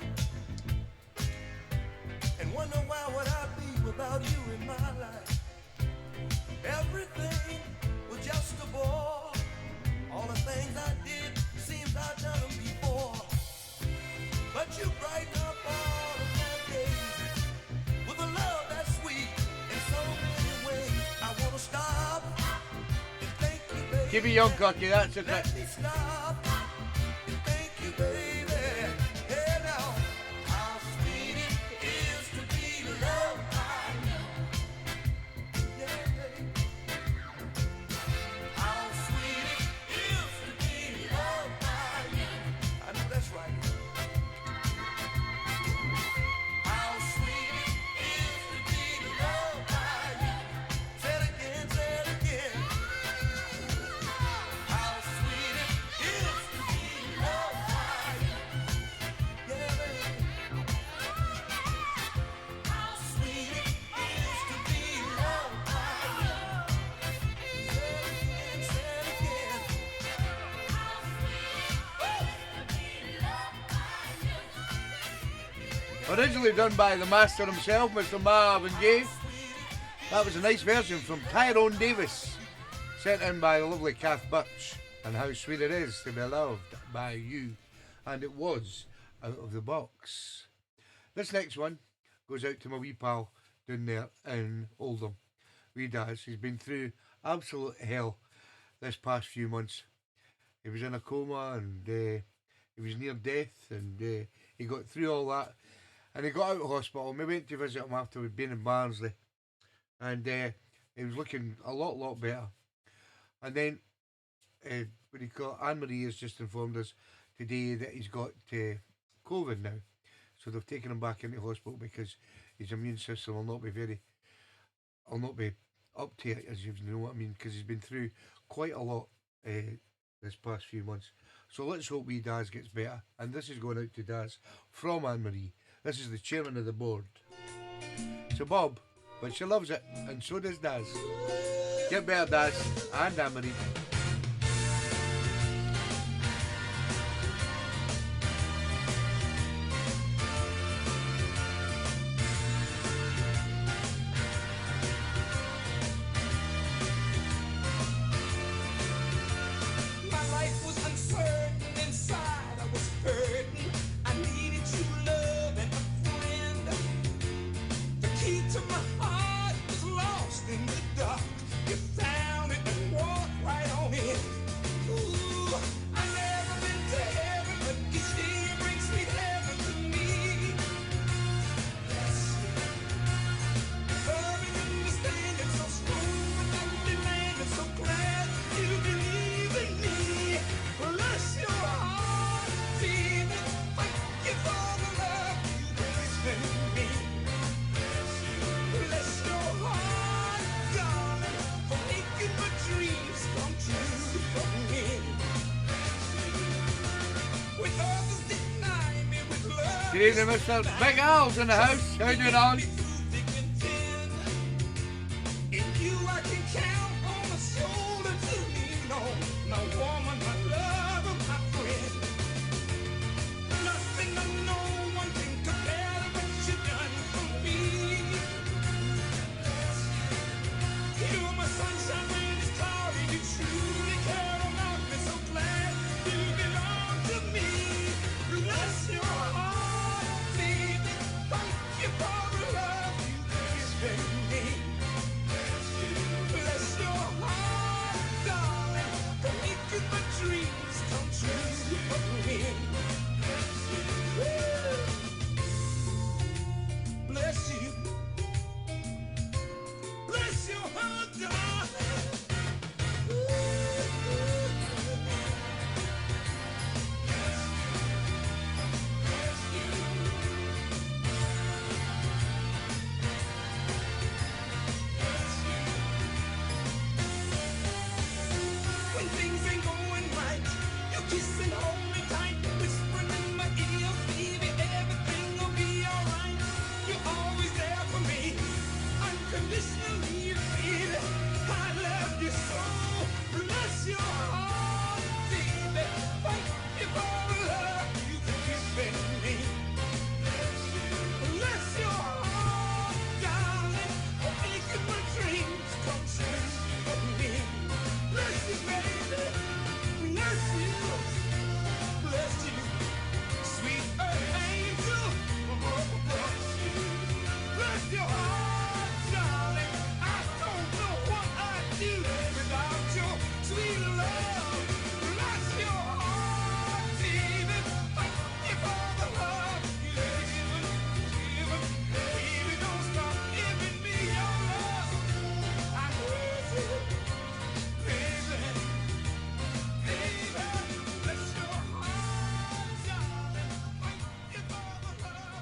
and wonder why would I be without you in my life. Everything was just a bore. All the things I did seems I've done them before. But you brighten up all of my days with a love that's sweet in so many ways. I wanna stop and thank you, baby. Keep it young, Corky. That's it. Let me stop and thank you, baby. Hey, now, how sweet it is to be loved by you. Yeah, baby. How sweet it is to be loved by you. I know that's right. How sweet it is to be loved by you. Say it again, say it again. How sweet it is to be loved by you. Yeah, baby. How sweet it is to be loved by you. Say it again, say it again. How sweet it is to be loved by you. Originally done by the master himself, Mr. Marvin Gaye. That was a nice version from Tyrone Davis, sent in by the lovely Kath Butch. And how sweet it is to be loved by you. And it was out of the box. This next one goes out to my wee pal down there in Oldham. Wee Daz. He's been through absolute hell this past few months. He was in a coma and he was near death, and he got through all that. And he got out of hospital. We went to visit him after we'd been in Barnsley. And he was looking a lot better. And then, what do you call it? Anne-Marie has just informed us today that he's got COVID now. So they've taken him back into hospital because his immune system will not be up to it, as you know what I mean, because he's been through quite a lot this past few months. So let's hope wee Daz gets better. And this is going out to Daz from Anne-Marie. This is the chairman of the board. So Bob, but she loves it, and so does Daz. Get better, Daz, and Anne-Marie. My life was uncertain inside. I was hurting. I needed true love and a friend. The key to my heart was lost in the dark. You found it and walked right Good evening, Mr. Big Al's in the house. How you doing, Alan?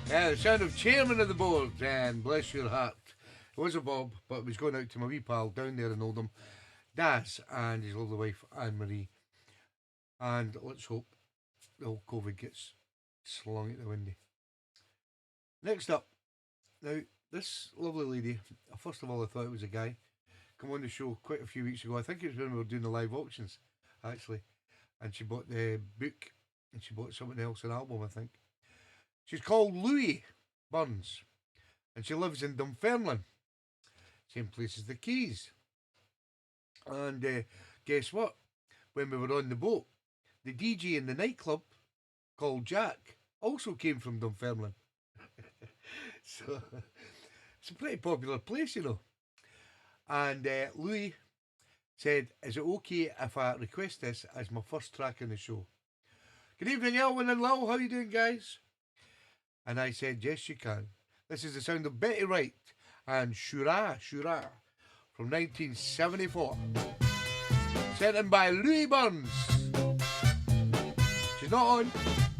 Yeah, the sound of chairman of the board, and bless your heart. It was a Bob, but it was going out to my wee pal down there in Oldham, Daz, and his lovely wife, Anne Marie. And let's hope the whole COVID gets slung out the window. Next up, now, this lovely lady, first of all, I thought it was a guy, come on the show quite a few weeks ago. I think it was when we were doing the live auctions, actually. And she bought the book, and she bought something else, an album, I think. She's called Louie Burns, and she lives in Dunfermline, same place as the Keys. And guess what? When we were on the boat, the DJ in the nightclub, called Jack, also came from Dunfermline. So it's a pretty popular place, you know. And Louie said, is it okay if I request this as my first track in the show? Good evening, Elwyn and Lil. How you doing, guys? And I said, yes, you can. This is the sound of Betty Wright and Shura Shura from 1974. Sent in by Louie Burns. She's not on.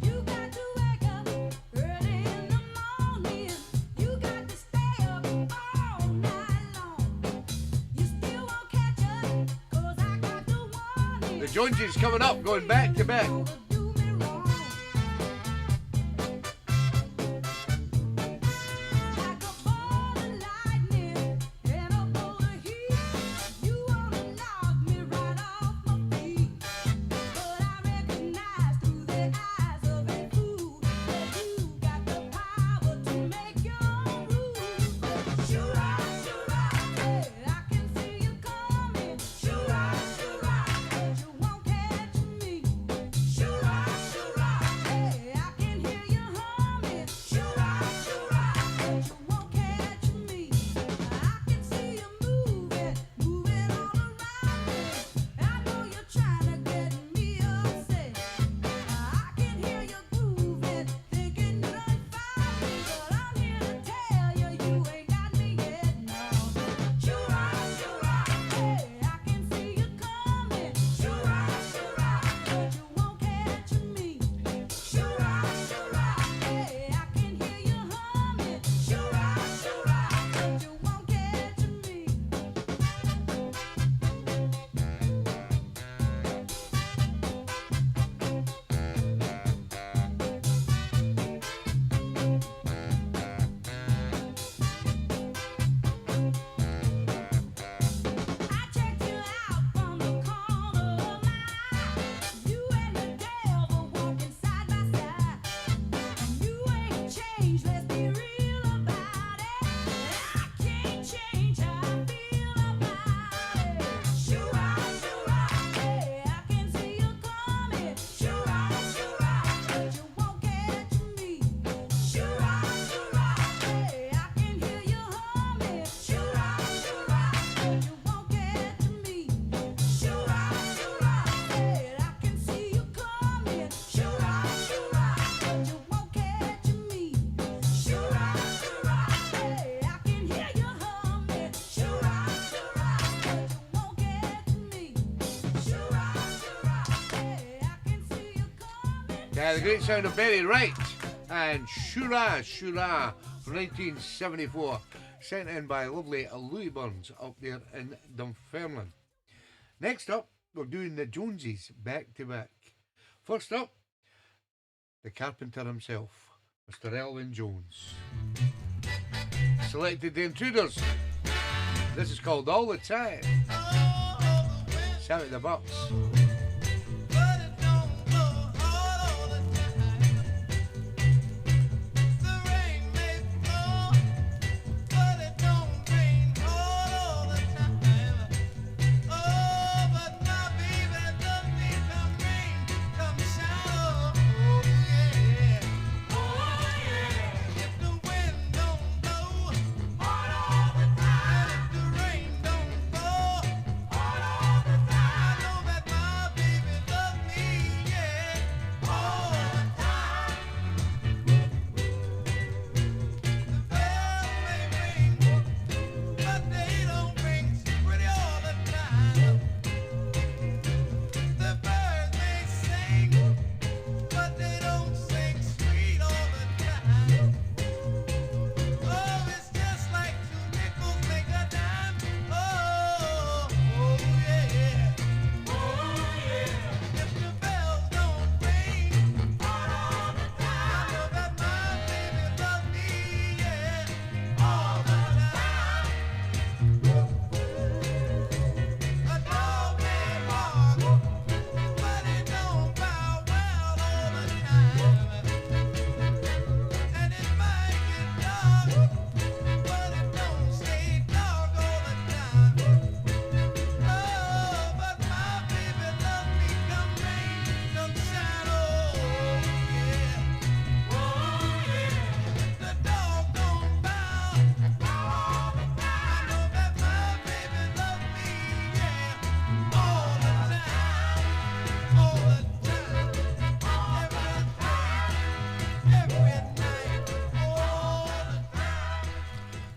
You got to wake up early in the morning. You got to stay up all night long. You still won't catch us, 'cause I got the warning. The Joneses coming up, going back to back. Do me wrong. Like a ball of lightning and a bolt of heat. You wanna knock me right off my feet. But I recognize through the eyes of a fool that you got the power to make your own rules. Shoot out, I can see you coming. Shoot out, but you won't catch me. Shoot Yeah, the great sound of Berry Wright and Shura Shura from 1974, sent in by lovely Louis Burns up there in Dunfermline. Next up, we're doing the Joneses back to back. First up, the carpenter himself, Mr. Elvin Jones. Selected the Intruders. This is called All the Time. Shout at the Bucks.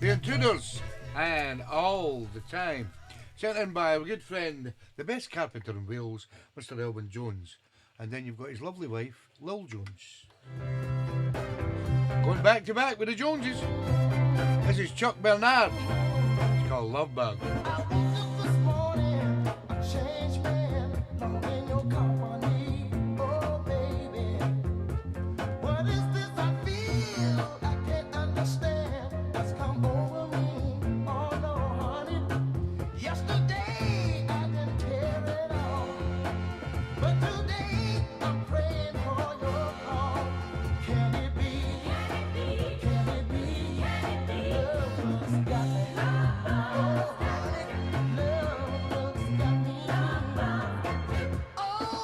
The Intruders and All the Time, sent in by our good friend, the best carpenter in Wales, Mr. Elvin Jones. And then you've got his lovely wife, Lil Jones. Going back to back with the Joneses. This is Chuck Bernard. It's called Love Bug. I woke up this morning, a changed man, longing your company. Oh, baby, what is this I feel? I can't understand. What's come over me? Oh, no, honey. Yesterday I didn't care at all, but today I'm praying for your call. Can it be? Can it be? Love has got me. Oh,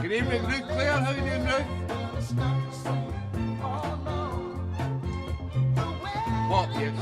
Good evening, Ruth Claire. How you doing, Ruth? What, yes?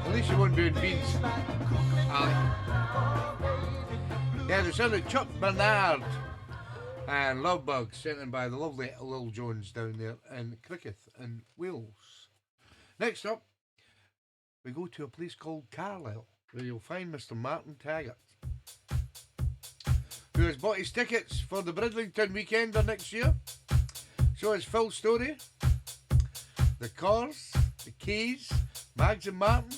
At least you weren't doing beats, Ali. Yeah, the sound of Chuck Bernard and Love Bug, sent in by the lovely Lil Jones down there in Cricketh in Wales. Next up, we go to a place called Carlisle where you'll find Mr. Martin Taggart, who has bought his tickets for the Bridlington Weekender next year. So his full story, the Cors, the Keys, Mags and Martin,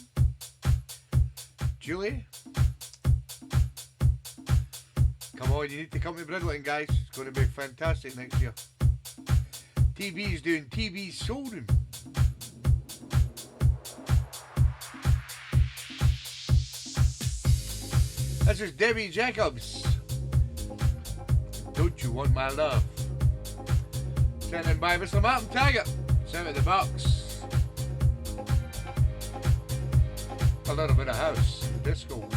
Julie. Come on, you need to come to Bridlington, guys. It's going to be fantastic next year. TeeBee's doing TeeBee's Soul Room. This is Debbie Jacobs. Don't you want my love? Sent in by Mr. Martin Taggart. Sent at the box. A little bit of house, disco.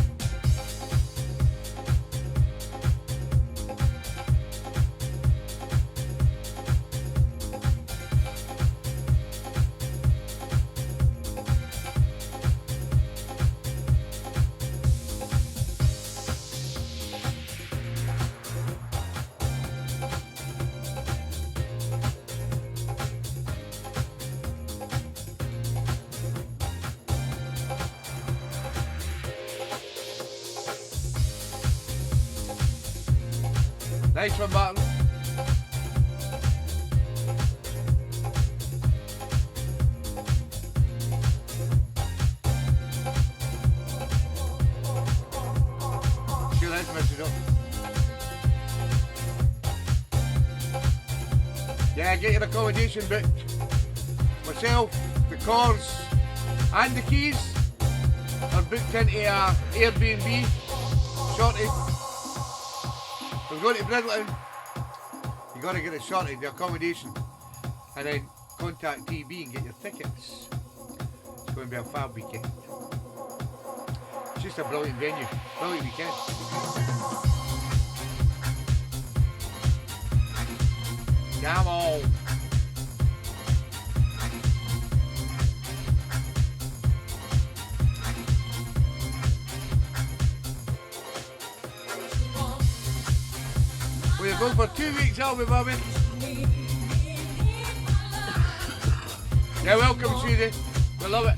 Nice one, Martin. See you later, Mr. Joe. Yeah, get your accommodation booked. Myself, the Cors, and the Keys are booked into our Airbnb shortly. We're going to Bridlington. You got to get it sorted, the accommodation, and then contact TeeBee and get your tickets. It's going to be a fab weekend. It's just a brilliant venue, brilliant weekend. Come on. We're going for 2 weeks, aren't we, Bobby? Yeah, welcome, sweetie. We love it.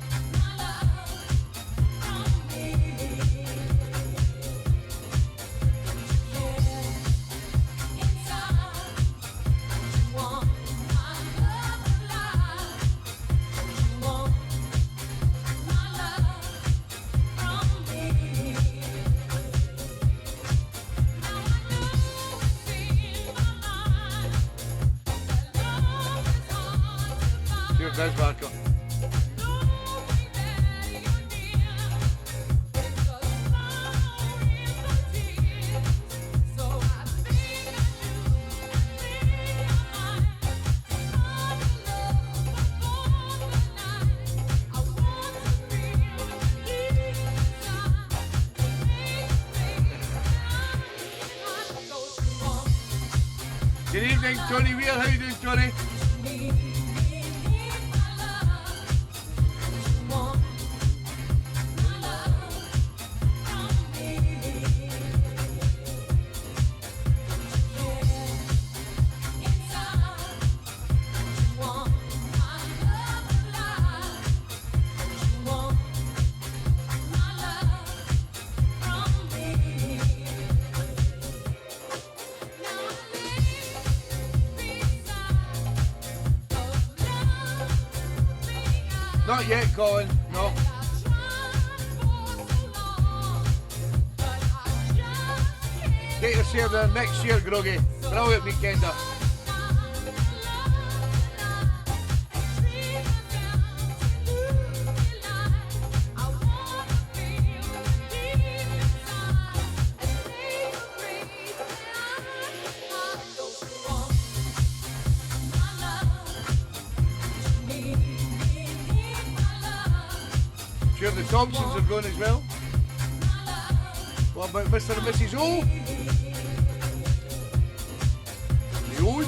Cheers, guys, Marco. Good evening, Tony Weir. How you doing, Tony? Not yet, Colin. No. Get yourself there next year, Groggy. Brilliant weekender. Sure, the Thompsons are going as well. What about Mr. and Mrs. O? The O's?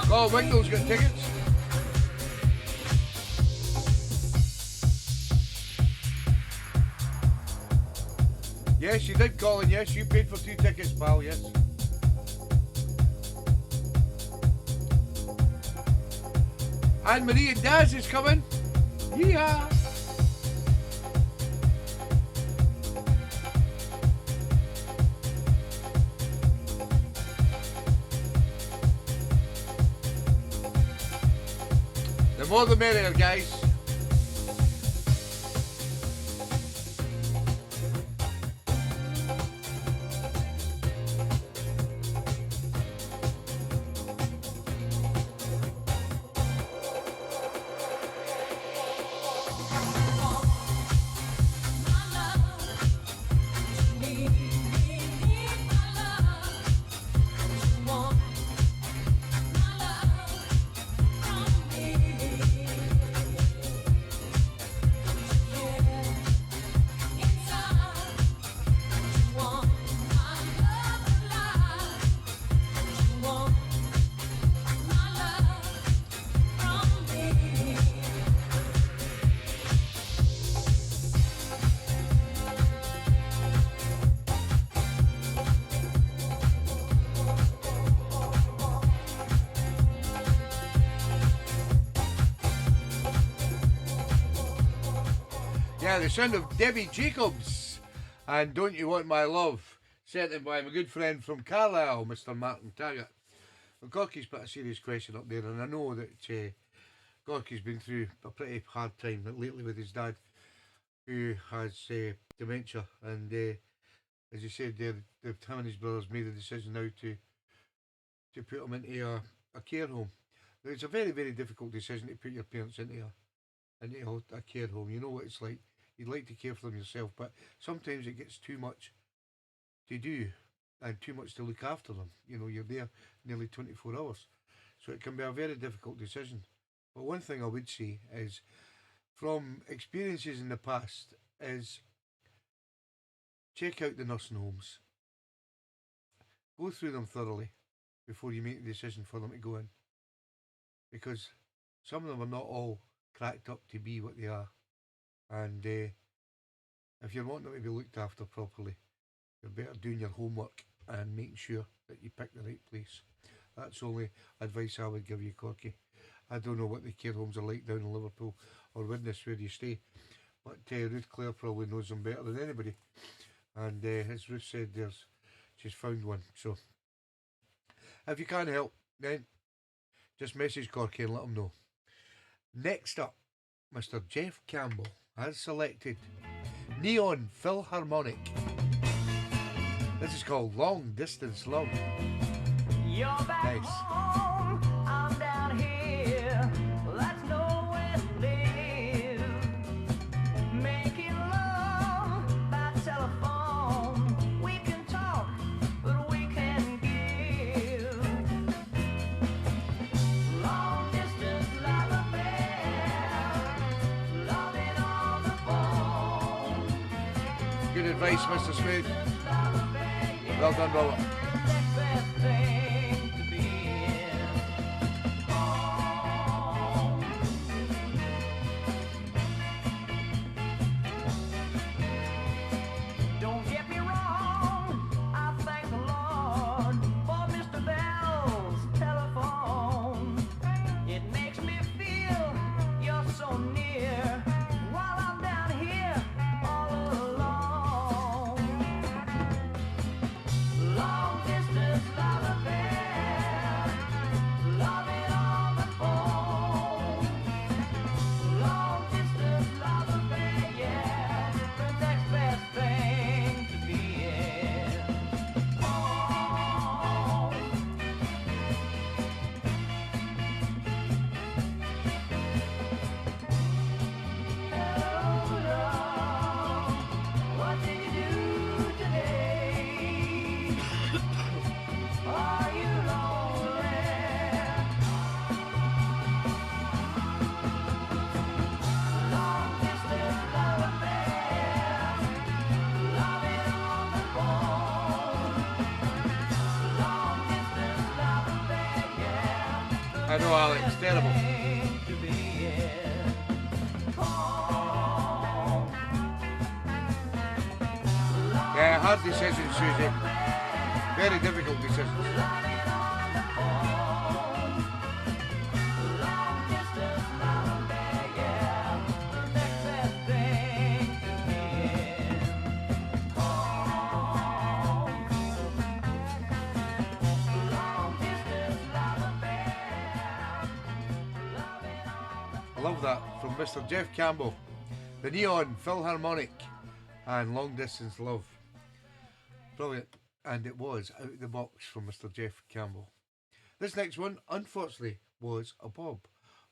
Oh, Winkle's got tickets. Yes, you did, Colin. Yes, you paid for 2 tickets, pal. Yes. Anne Marie and Daz is coming. Yeah. The more the merrier, guys. Yeah, the sound of Debbie Jacobs and Don't You Want My Love, sent in by my good friend from Carlisle, Mr. Martin Taggart. Well, Gorky's put a serious question up there, and I know that Gorky's been through a pretty hard time lately with his dad, who has dementia, and as you said there, him and his brothers made a decision now to put him into a care home. Now, it's a very, very difficult decision to put your parents into a care home. You know what it's like. You'd like to care for them yourself, but sometimes it gets too much to do and too much to look after them. You know, you're there nearly 24 hours. So it can be a very difficult decision. But one thing I would say is, from experiences in the past, is check out the nursing homes. Go through them thoroughly before you make the decision for them to go in. Because some of them are not all cracked up to be what they are. And if you're wanting them to be looked after properly, you're better doing your homework and making sure that you pick the right place. That's the only advice I would give you, Corky. I don't know what the care homes are like down in Liverpool or Widnes where you stay, but Ruth Clare probably knows them better than anybody. And as Ruth said, she's found one. So if you can't help, then just message Corky and let him know. Next up, Mr. Jeff Campbell has selected Neon Philharmonic. This is called Long Distance Love. You're back Nice. home, I'm down here. Let's know where to live. Making love by telephone. We can talk, but we can give. Long distance love affair. Loving on the phone. Good advice, Mr. Smith. Well done, Robert. Don't get me wrong, I thank the Lord for Mr. Bell's telephone. It makes me feel you're so near while I'm down here all alone. Long distance love affair, loving on the phone. Long distance love affair, yeah, the next best thing to be in. Oh. Hello, love, what did you do today? Are you lonely? Long distance love affair, loving on the phone. Long distance love affair, yeah. I know, Alex, terrible. Thing to be in. Oh. Yeah, hard decisions, Susie. Very difficult decisions. Loving on the phone. Long distance Love that from Mr. Jeff Campbell. The Neon Philharmonic and Long Distance Love. Brilliant. And it was out of the box from Mr. Jeff Campbell. This next one, unfortunately, was a bob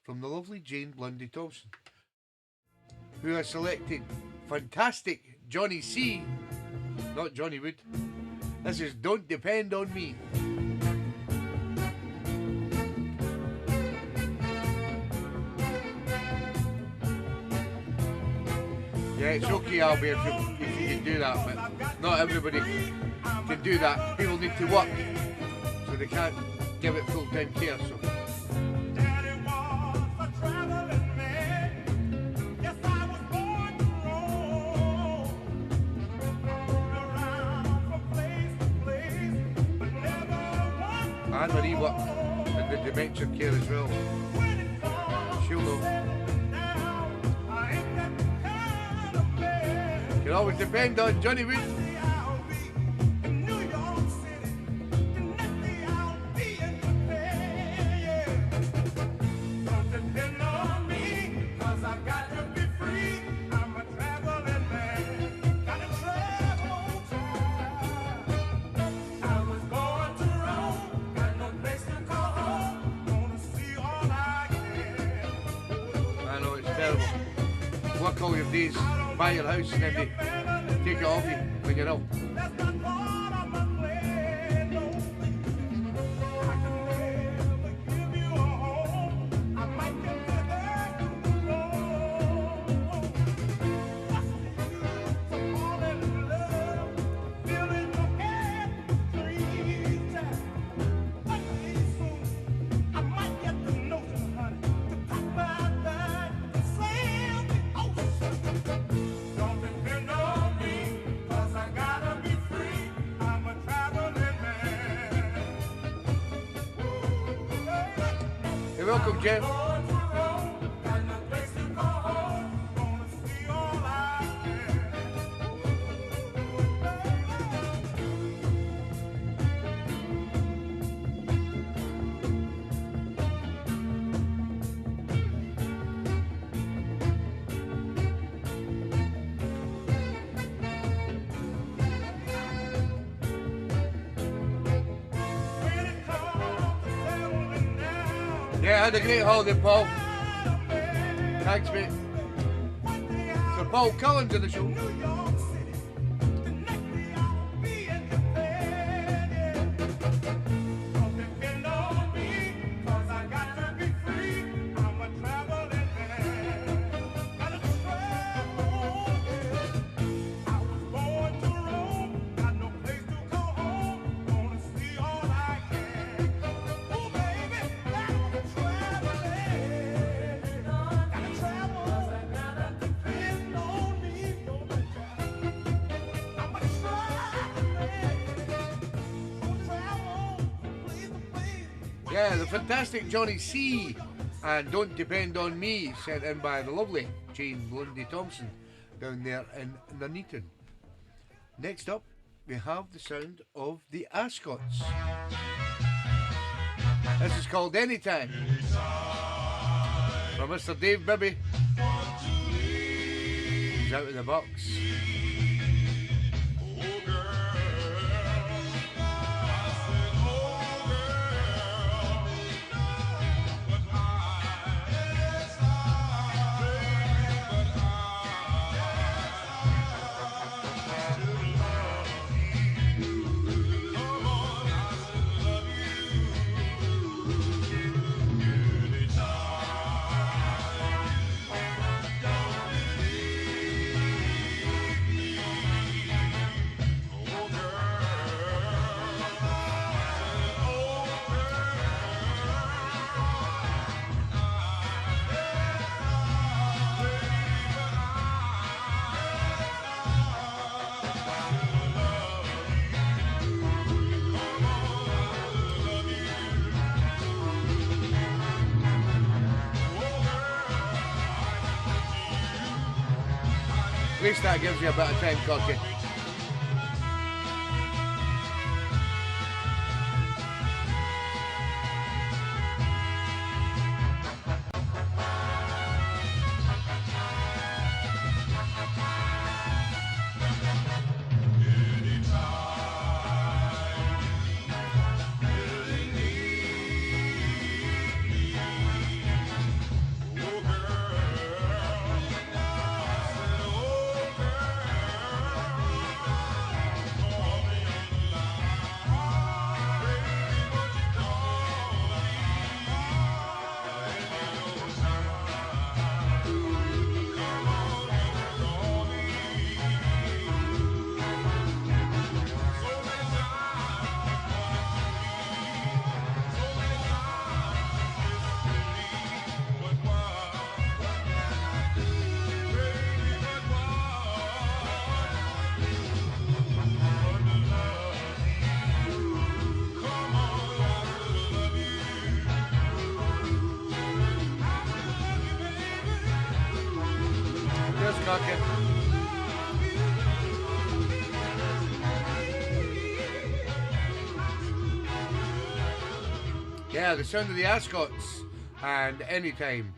from the lovely Jane Blundy Thompson, who has selected fantastic Johnny C, not Johnny Wood. This is Don't Depend on Me. Yeah, it's okay, Albie, if you can do that, but not everybody can do that. People need to work, so they can't give it full-time care. So. Daddy was a traveling man. Yes, I was born to roam around from place to place, but never once. And when he worked in the dementia care as well, When it comes she'll know. now, I ain't that kind of man. You can always depend on Johnny Wood. I'll be in New York City. The next day I'll be in Japan. Yeah. Don't depend on me, 'cause I've got to be free. I'm a traveling man. Gotta travel time. I was born to roam. Got no place to call home. Gonna see all I can. I know, it's terrible. Work all your days, buy your house, and then they take it off you when you're ill. That's not part of my plan, no. I can never give you a home. I might get you there to roam. What's the use of falling in love? Feeling your head trees down. One day soon, I might get the notion, honey, to pack my bag and sail the ocean. Don't depend on me, 'cause I gotta be free. I'm a traveling man. You're welcome, Jeff. Born to roam, got no place to go home. Gonna see all I When it comes to settling down, Yeah, I had a great holiday, Paul. Thanks, mate. Sir Paul Cullen's in the show. New York City. The next day I'll be in Japan. Yeah. Don't depend on me, 'cause I got to be free. I'm a traveling man. Gotta travel. Yeah. I was born to roam. Got no place to call home. Gonna see all I can. Oh, baby, that's traveling. Gotta travel. Gotta depend on me. Don't I'm a traveling. Gonna travel. Please, please. Yeah, the fantastic Johnny C. And Don't Depend on Me, sent in by the lovely Jane Blundy Thompson down there in Nuneaton. Next up, we have the sound of the Ascots. This is called Anytime. From Mr. Dave Bibby. He's out of the box. At least that gives you a bit of time, Corky. Cheers, Corky. Yeah, the sound of the Ascots and Anytime.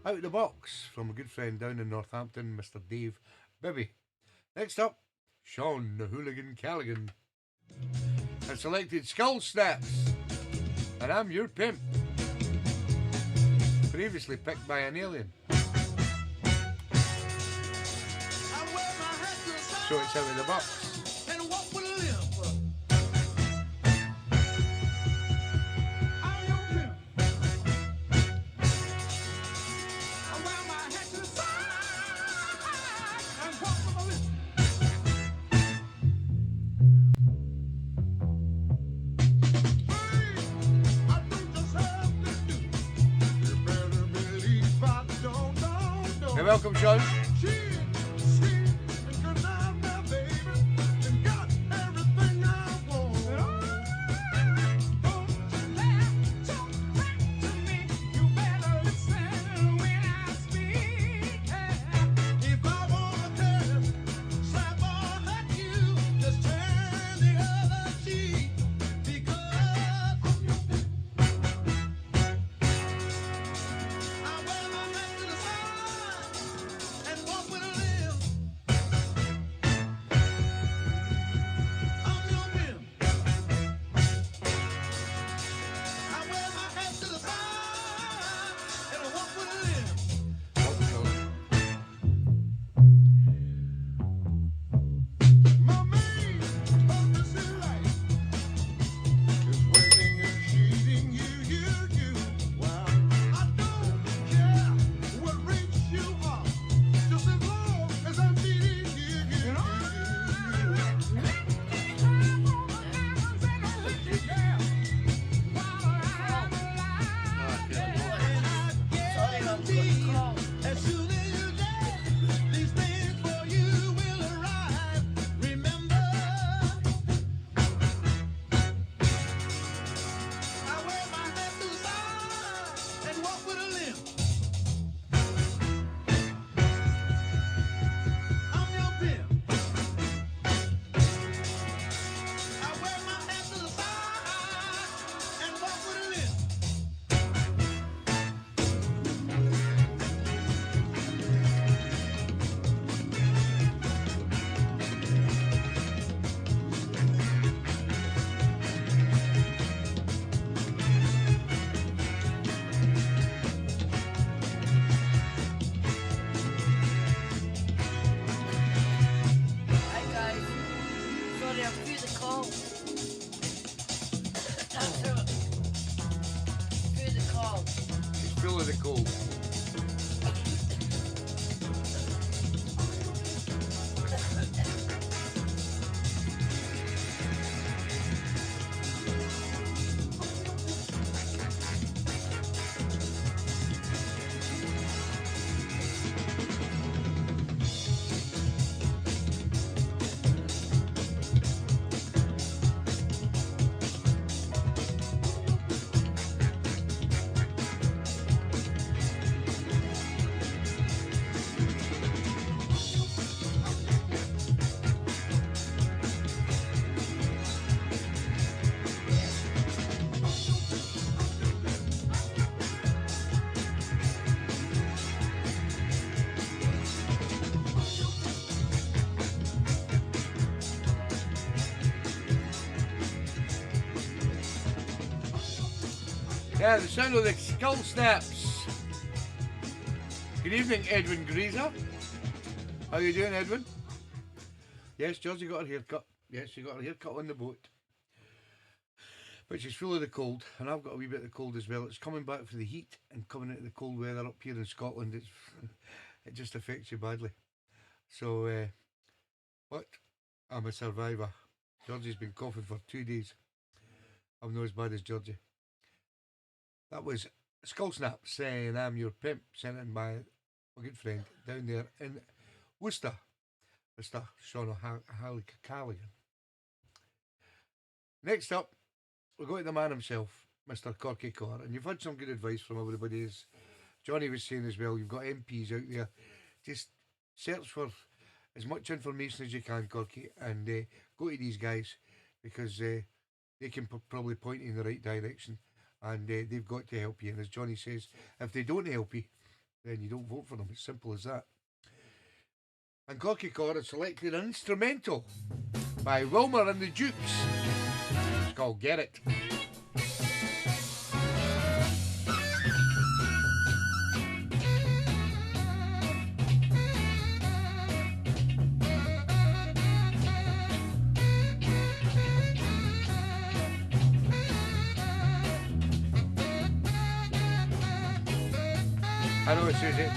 Out of the Box from a good friend down in Northampton, Mr. Dave Bibby. Next up, Sean the Hooligan Callaghan has selected Skull Snaps, and I'm Your Pimp. Previously picked by an alien. So it's out of the box. And walk with a limp. I'm your pimp. I wear my hat to the side and walk with a limp. I do just have to do. You better believe I don't. Hey, welcome, Sean. Yeah, the sound of the skull snaps. Good evening, Edwin Greaser. How you doing, Edwin? Yes, Georgie got her haircut. Yes, she got her haircut on the boat. But she's full of the cold, and I've got a wee bit of the cold as well. It's coming back for the heat and coming into the cold weather up here in Scotland. It just affects you badly. So, but I'm a survivor. Georgie's been coughing for 2 days. I'm not as bad as Georgie. That was Skull Snap saying I'm your pimp, sent in by a good friend down there in Worcester, Mr. Sean O'Callaghan. Next up, we'll go to the man himself, Mr. Corky Core, and you've had some good advice from everybody. As Johnny was saying as well, you've got MPs out there just search for as much information as you can, Corky, and go to these guys because they can probably point you in the right direction, and they've got to help you. And as Johnny says, if they don't help you, then you don't vote for them. It's simple as that. And Corky Core has selected an instrumental by Wilmer and the Dukes. It's called Get It. I know it's Susie.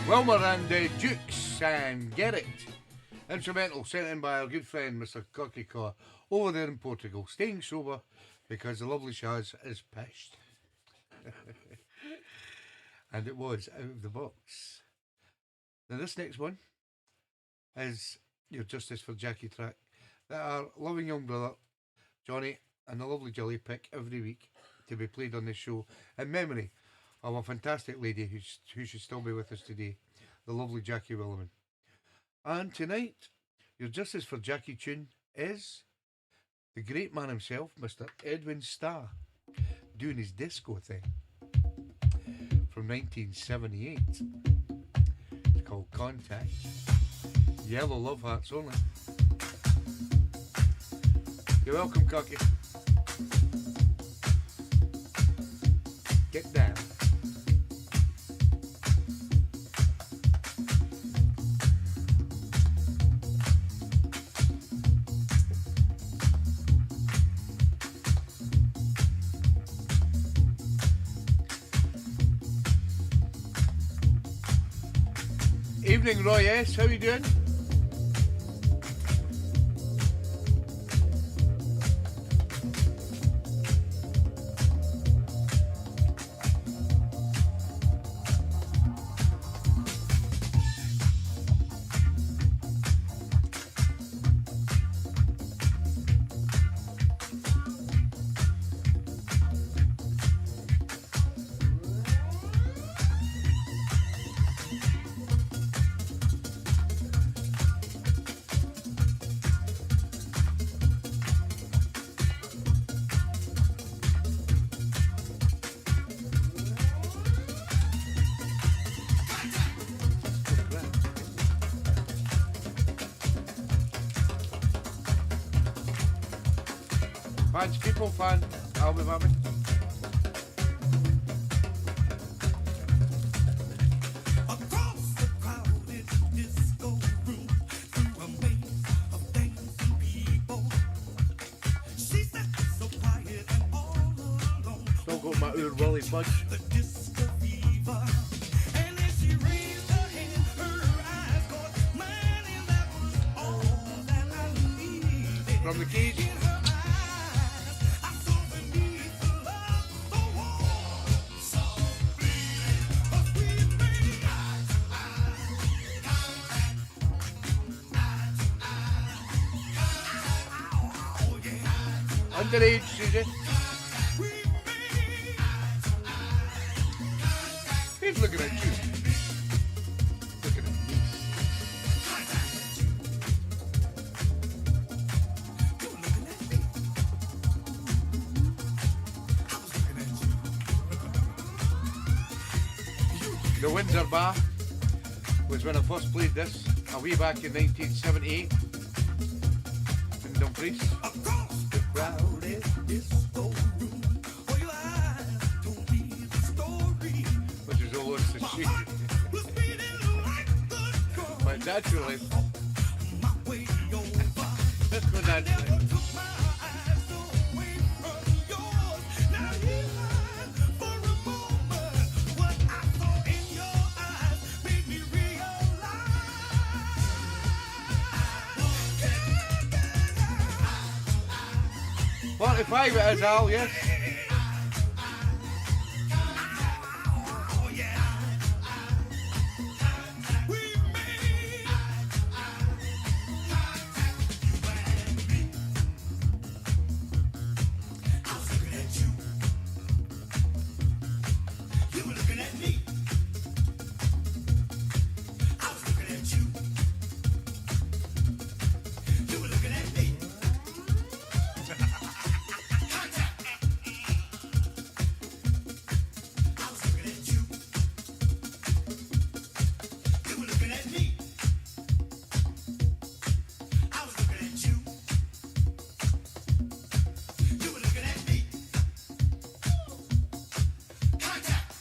Wilmer and Dukes and Get It. Instrumental sent in by our good friend Mr. Corky Core over there in Portugal, staying sober because the lovely Shaz is pissed. And it was out of the box. Now this next one is Your Justice for Jackie track that our loving young brother Johnny and the lovely Jolly pick every week to be played on this show in memory of a fantastic lady who should still be with us today, the lovely Jackie Williman. And tonight, Your Justice for Jackie tune is the great man himself, Mr. Edwin Starr, doing his disco thing from 1978. It's called Contact. Yellow love hearts only. You're welcome, Cocky. Get down. Evening, Roy S. How you doing? Fans, people, fan, I'll be having. still got my Oor Willie fudge. the disco fever. And as she raised her hand, her eyes caught mine, and that was all that I needed. From the cage. In her eyes, I saw the need for love, so warm, so sweet, a sweet baby. Oh yeah, Underage, Susie. sweet baby. He's looking at you. Looking at me. You were looking at me. I was looking at you. The Windsor Bar was when I first played this, a way back in 1978 in Dumfries. Across The crowded. disco room, oh, your eyes told me the story. Which is all it's to shoot. Was beating like the drum. But naturally, My way over. let's go naturally. Never took my eyes away from yours. Now realize for a moment what I saw in your eyes made me realize. 45 it is, Al, yes. Oh yeah. We made I was looking at you. You were looking at me. I was looking at you. You were looking at me. I was looking at you. You were looking at me. I was looking at you. You were looking at me. Contact.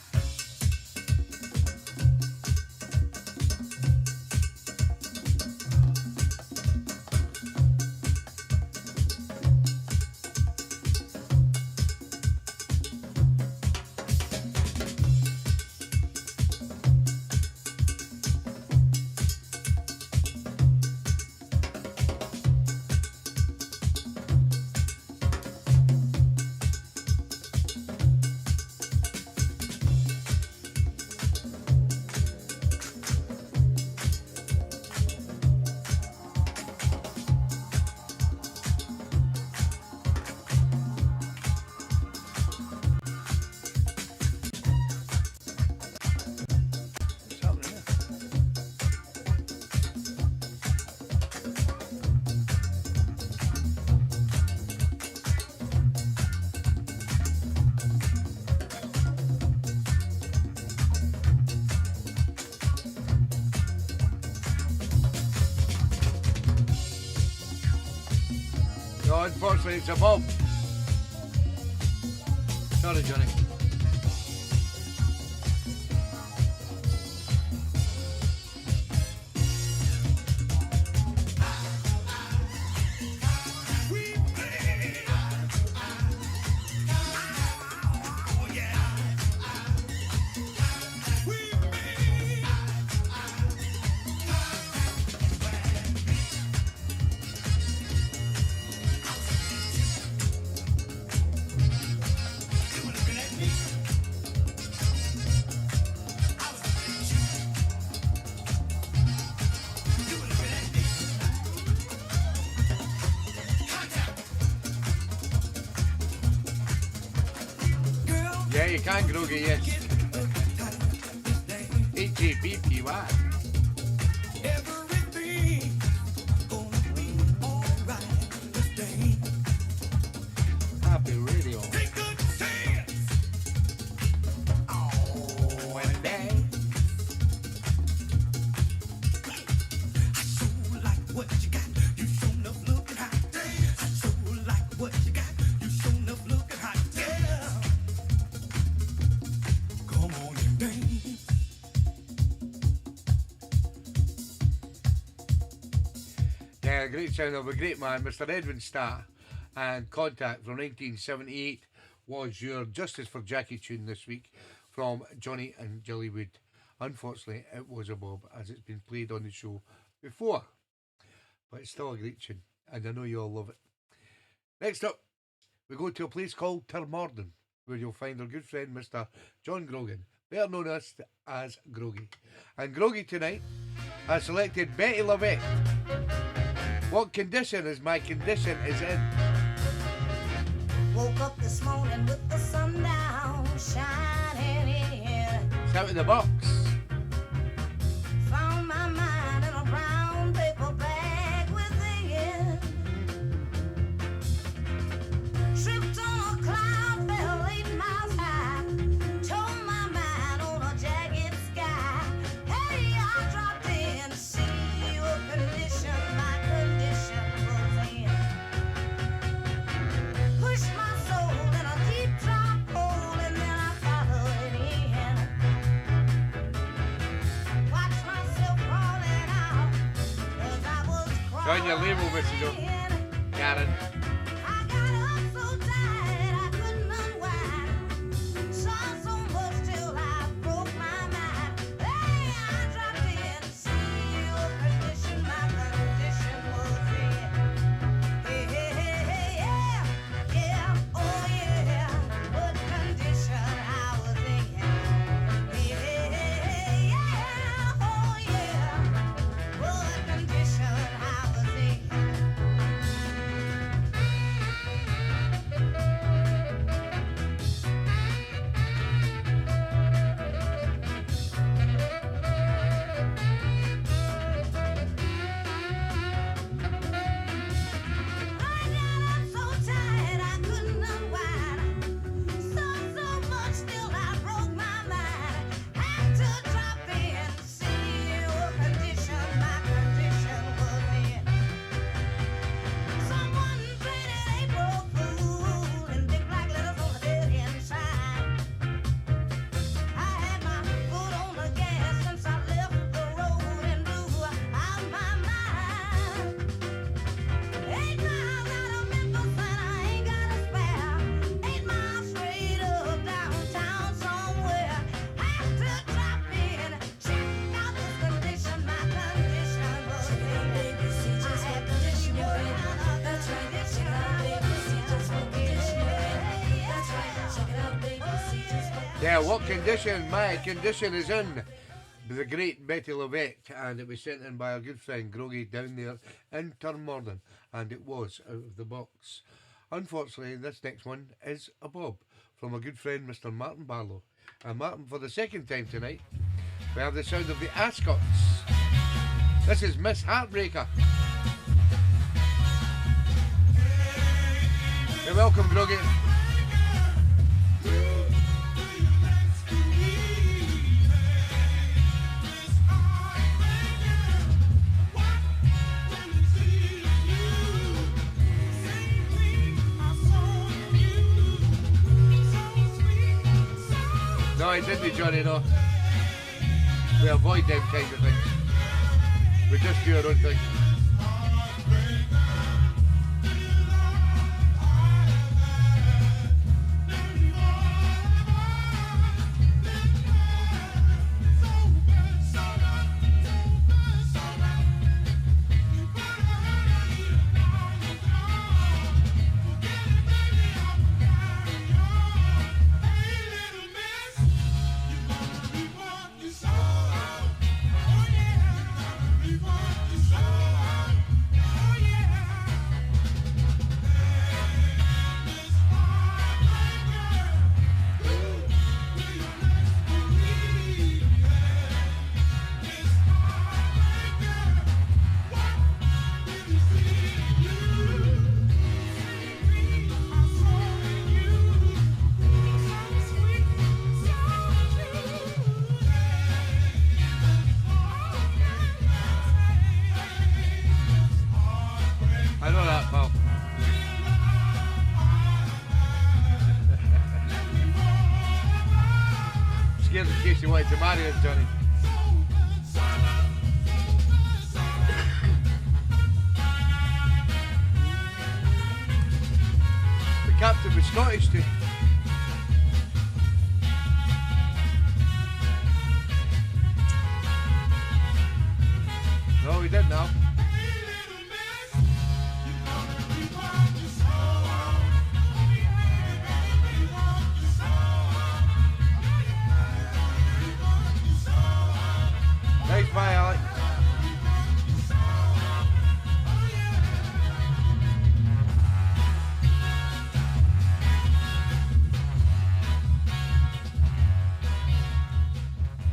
What's happening here? No, unfortunately, it's a mob. Sorry, Johnny. We made. Oh yeah. We made. You were looking at me. I was looking at you. You were looking at me. Contact. Girl, Yeah, you can, Grogy, yes. H-A-P-P-Y. everything gonna be alright today. Happy radio. Take a chance. Oh, One day. I sure like what you got. You sure enough looking hot. I sure like what you got. You sure enough looking hot. Yeah. Come on and dance. Yeah, great sound of a great man, Mr. Edwin Starr, and Contact from 1978 was your Justice for Jackie tune this week from Johnny and Jillywood. Unfortunately, it was a bob as it's been played on the show before, but it's still a great tune, and I know you all love it. Next up, we go to a place called Termorden, where you'll find our good friend Mr. John Grogan, better known as Groggy. And Groggy tonight has selected Betty Lavette. What condition is my condition is in? Woke up this morning with the sun down shining in. It's out of the box. Found my mind in a brown paper bag within. Tripped on a cloud, fell 8 miles high. Told my mind on a jagged sky. Hey, I dropped in to see what condition my condition was in. Pushed my soul in a deep dark hole and then I followed in. Watched myself crawling out as I was Join your label, Mr. Joe. crawling. Karen. I got up so tired I couldn't unwind. Saw so much till I broke my mind. Hey, I dropped in to see what condition my condition was in. Hey, hey, hey, hey, yeah, yeah, oh yeah, what condition I was in. Hey, hey, hey, hey, yeah, oh yeah, what condition I was in. I got up so tired I couldn't unwind. Saw so much till I broke my mind. Had to drop in to see what condition my condition was in. Someone played an April Fool and big black letters on the dead inside. I had my foot on the gas since I left the road and blew out my mind. 8 miles out of Memphis and I ain't got a spare. 8 miles straight up downtown somewhere. Had to drop in, check out this condition my condition was in. I had condition you're in. That's right. Check it out, baby. See just what condition you're in. That's right. Check it out, baby. See just what. Yeah, what condition my condition is in. The great Betty Lavette, and it was sent in by our good friend Groggy down there in Termorden, and it was out of the box. Unfortunately, this next one is a bob from a good friend Mr. Martin Barlow. And Martin, for the second time tonight, we have the sound of the Ascots. This is Miss Heartbreaker. You're welcome, Groggy. No, I didn't, Johnny, no. We avoid them kind of things. We just do our own thing. I know that, pal. Scared in case you wanted to marry us, Johnny. The captain was Scottish too.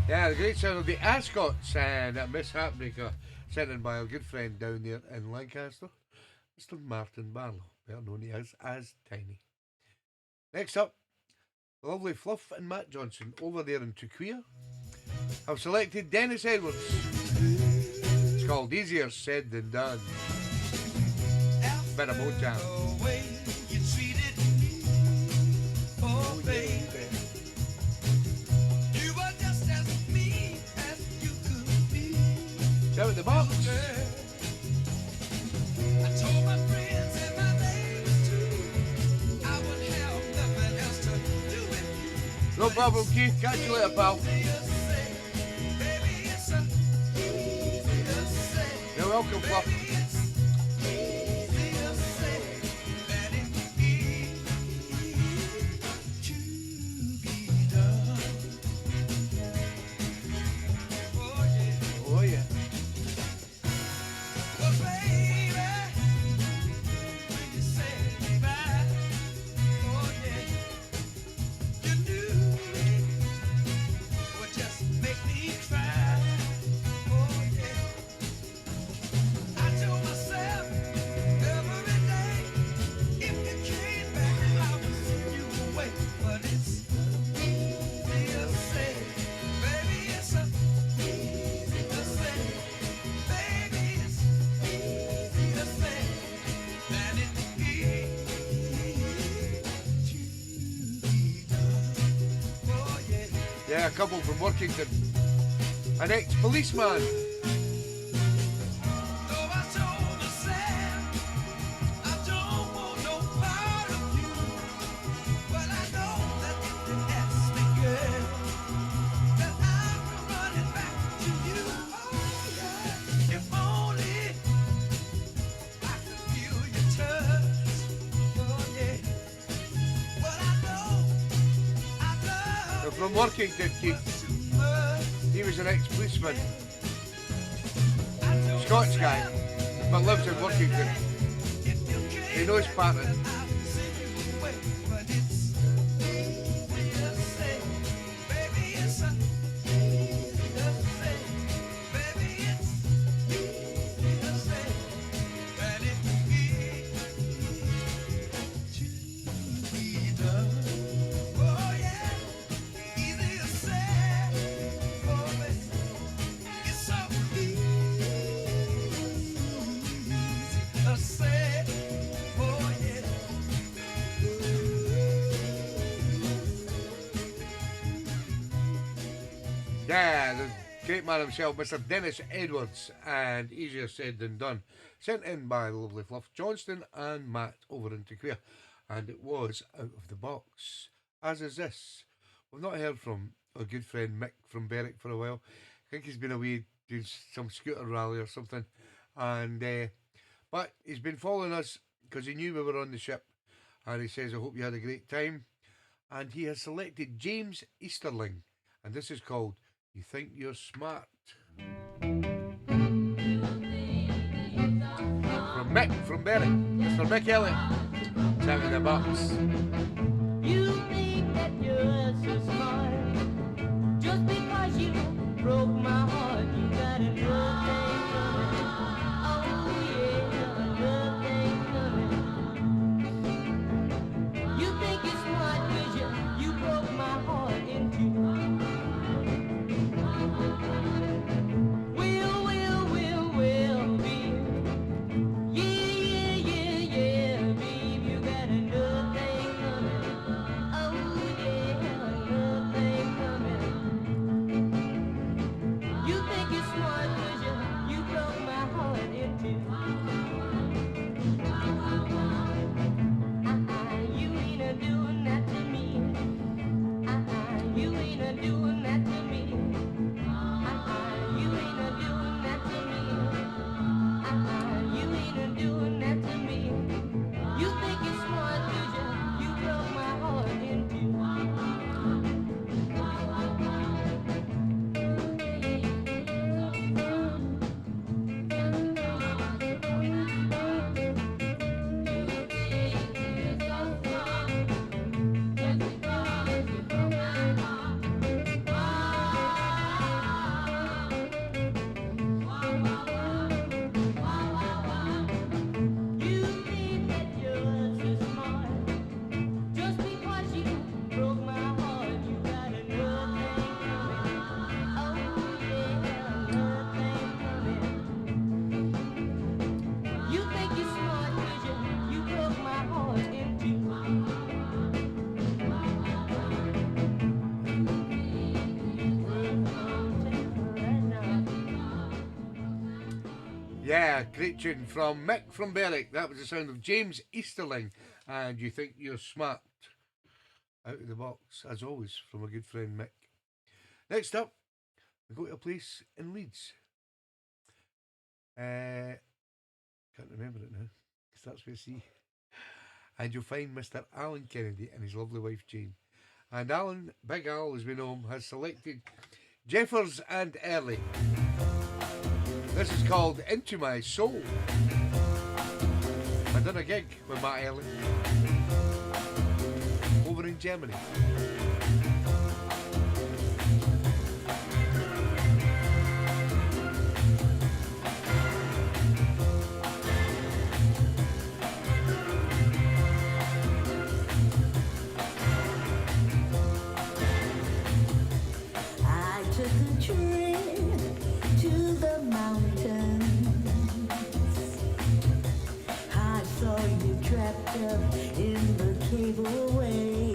Yeah, the great sound of the Ascots and Miss Heartbreaker, sent in by our good friend down there in Lancaster, Mr. Martin Barlow, better known as Tiny. Next up, the lovely Fluff and Matt Johnson over there in Tuquia have selected Dennis Edwards. It's called Easier Said Than Done. Bit of Motown. The way you treated me, oh baby, you were just as mean as you could be. Shout at the box. I told my friends and my neighbors too, I would have nothing else to do with you. No problem, Keith. Catch you later, pal. You're welcome, Fluff. Oh, yeah. Yeah, a couple from Workington. An ex-policeman. From Workington, Keith. He was an ex-policeman. Scotch guy, but lives in Workington. He knows Patton. Yeah, the great man himself, Mr. Dennis Edwards, and Easier Said Than Done, sent in by the lovely Fluff Johnston and Matt over in Tuquia, and it was out of the box, as is this. We've not heard from our good friend Mick from Berwick for a while. I think he's been away doing some scooter rally or something, and but he's been following us because he knew we were on the ship, and he says, I hope you had a great time, and he has selected James Easterling, and this is called You Think You're Smart. From Mick from Berwick, Mr. Mick Elliott. Out of the box. You think that you're so smart just because you broke my heart. You got a good thing coming. Oh yeah, a good thing coming. You think you're smart 'cause you broke my heart in two. Will, babe. Yeah, babe, you got a good thing coming. Oh yeah, a good thing coming. You think you're smart 'cause you broke my heart in two. You ain't a doing that to me. You ain't a doing that to me. You ain't a doing that to me. You ain't a doing that to me. You think you're smart 'cause you broke my heart in two. Yeah, great tune from Mick from Berwick. That was the sound of James Easterling. And You Think You're Smart. Out of the box, as always, from a good friend Mick. Next up, we go to a place in Leeds. Can't remember it now. Starts with a C. And you'll find Mr. Alan Kennedy and his lovely wife Jane. And Alan, Big Al as we know him, has selected Jeffers and Early. This is called Into My Soul. I done a gig with Matt Early over in Germany. I took a trip to the mountains. I saw you trapped up in the cableway.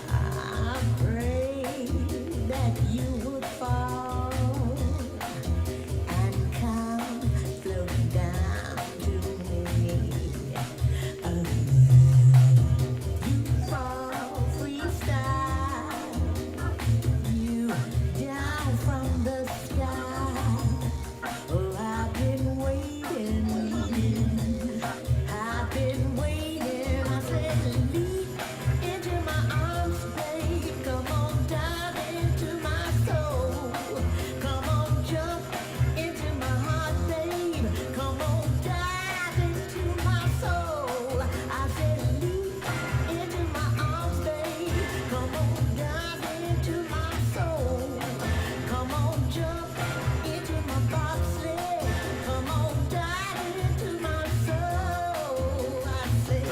I prayed that you would fall and come floating down to me. You fall freestyle, you down from the sky. Oh, I've been waiting. I said, leap into my arms, babe. Come on, dive into my soul. Come on, jump into my heart, babe. Come on, dive into my soul. I said, leap into my arms, babe. Come on, dive into my soul. Come on, jump into my bobsled. Come on, dive into my soul. I said,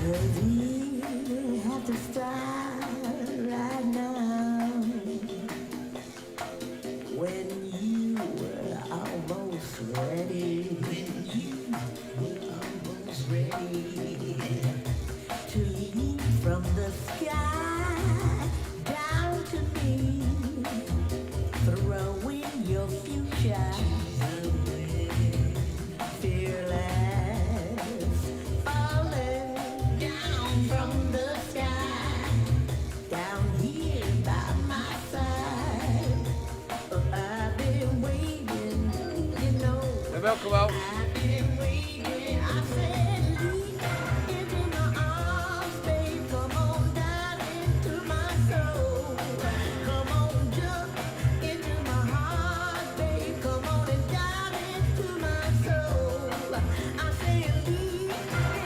does it have to start right now? When you were almost ready, to leap from the sky down to me, throwing your future away, fearless, falling down from the sky, down here by my side. Oh, I've been waiting, you know. And welcome out. I've been waiting. I said, leap into my arms, babe. Come on, dive into my soul. Come on, jump into my heart, babe. Come on and dive into my soul. I said, leap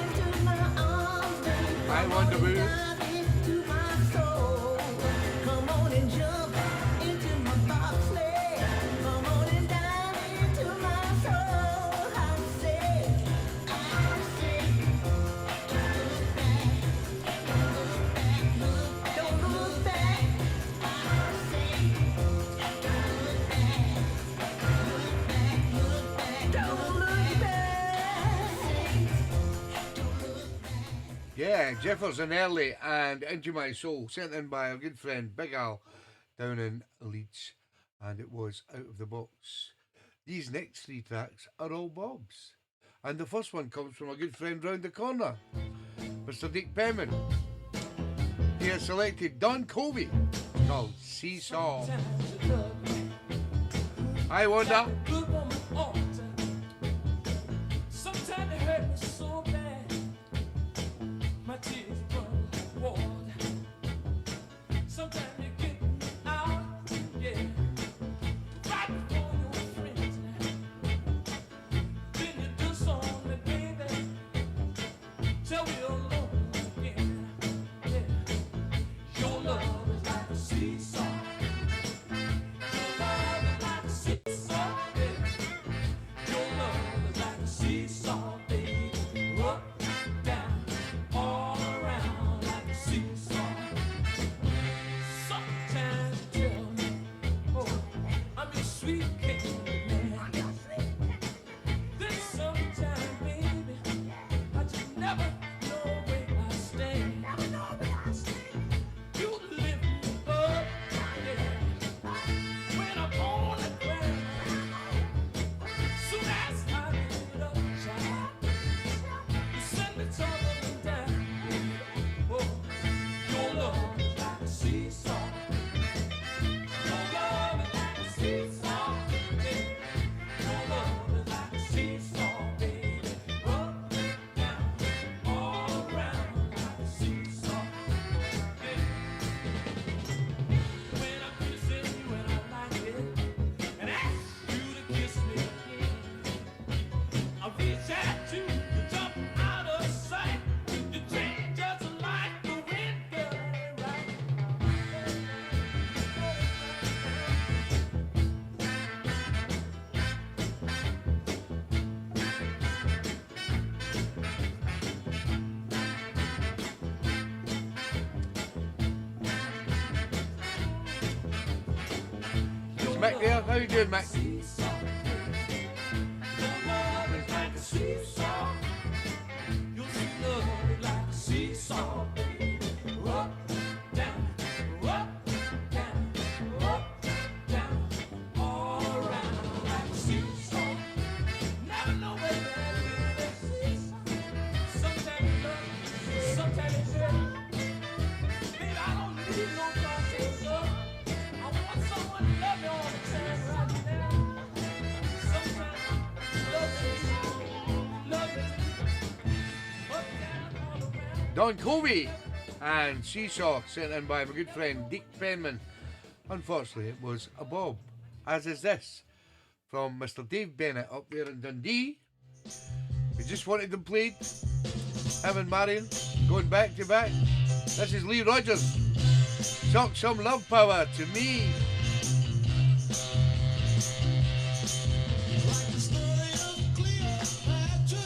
into my arms, babe. I Come want on to and move. dive into my soul. Come on and jump into my bobsled. Come on and dive into my soul. I said, don't look back. I say, don't look back. Yeah, Jeffers and Early and Into My Soul, sent in by our good friend Big Al down in Leeds. And it was Out of the Box. These next three tracks are all Bob's. And the first one comes from a good friend round the corner, Mr. Dick Penman. He has selected Don Colby, called Seesaw. I wonder. Good woman all the time. Sometimes it hurt me so bad. My tears run like water. Sometimes you get me out, yeah. Right before your friends now. Then you do something, baby. Till we're alone again. Yeah. Your love is like a seesaw. Your love is like a seesaw, yeah. Your love is like a seesaw, baby. Up, down, all around like a seesaw. Mick there, how you doing, Mick? Don Colby and Seesaw, sent in by my good friend Dick Penman. Unfortunately, it was a bob, as is this, from Mr. Dave Bennett up there in Dundee. We just wanted them played, him and Marion, going back to back. This is Lee Rogers. Talk some love power to me. Like the story of Cleopatra,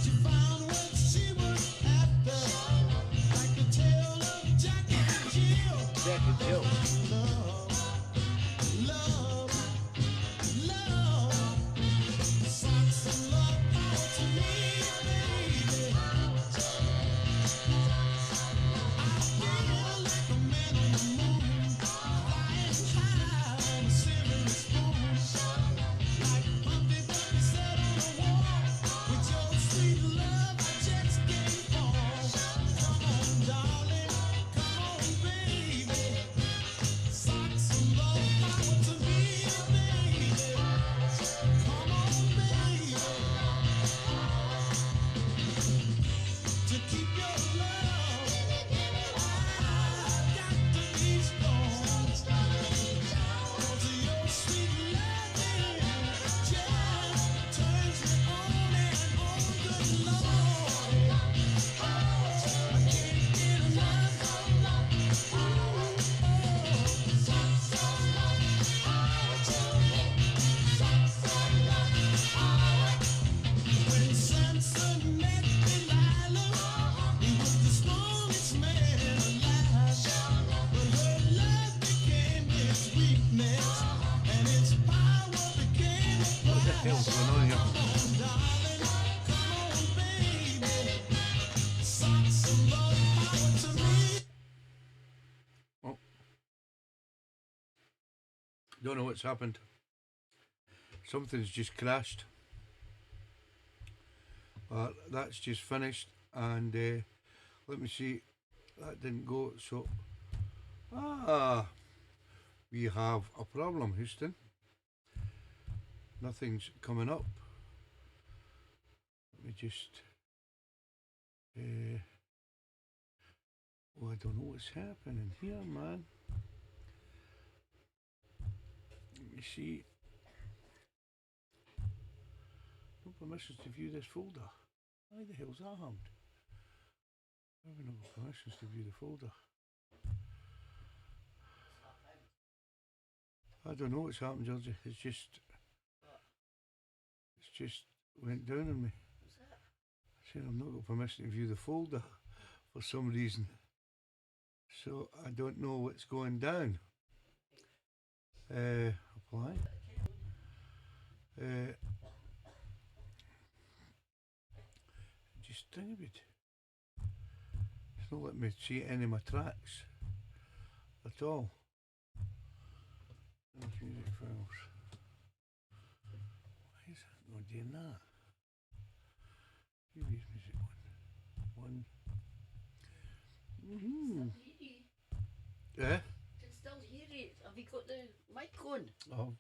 she found what she was after. Like the tale of Jack and Jill. Jack and Jill. Love, love, socks and love power to me, baby. I feel like a man on the moon, flying high on a silver spoon. Like Humpty Dumpty sat on the wall, with your sweet love I just can't fall. Come on, darling, come on, baby. Socks and love power to me, baby. Come on, baby. To keep your love, I've got to be strong. 'Cause your sweet loving just turns me on and on, good Lord. I can't get enough. When Samson met Delilah, he was the strongest man alive. But her love became his weakness, and his power became his What the pride. hell's going on here? Come on, darling, come on, baby. Socks and love power to me. Oh. Don't know what's happened. Something's just crashed. That's just finished, and let me see. That didn't go. So, we have a problem, Houston. Nothing's coming up. Let me just. Oh, I don't know what's happening here, man. Let me see. No permissions to view this folder. Why the hell's that happened? I have no permissions to view the folder. I don't know what's happened, Georgie. It's just went down on me. Saying I've not got permission to view the folder for some reason. So I don't know what's going down. Apply. Just think of it. It's not letting me see any of my tracks at all. Those music files. Why is that not doing that? TeeBee's music one. Yeah? Can still hear it. Have you got the mic on? I'll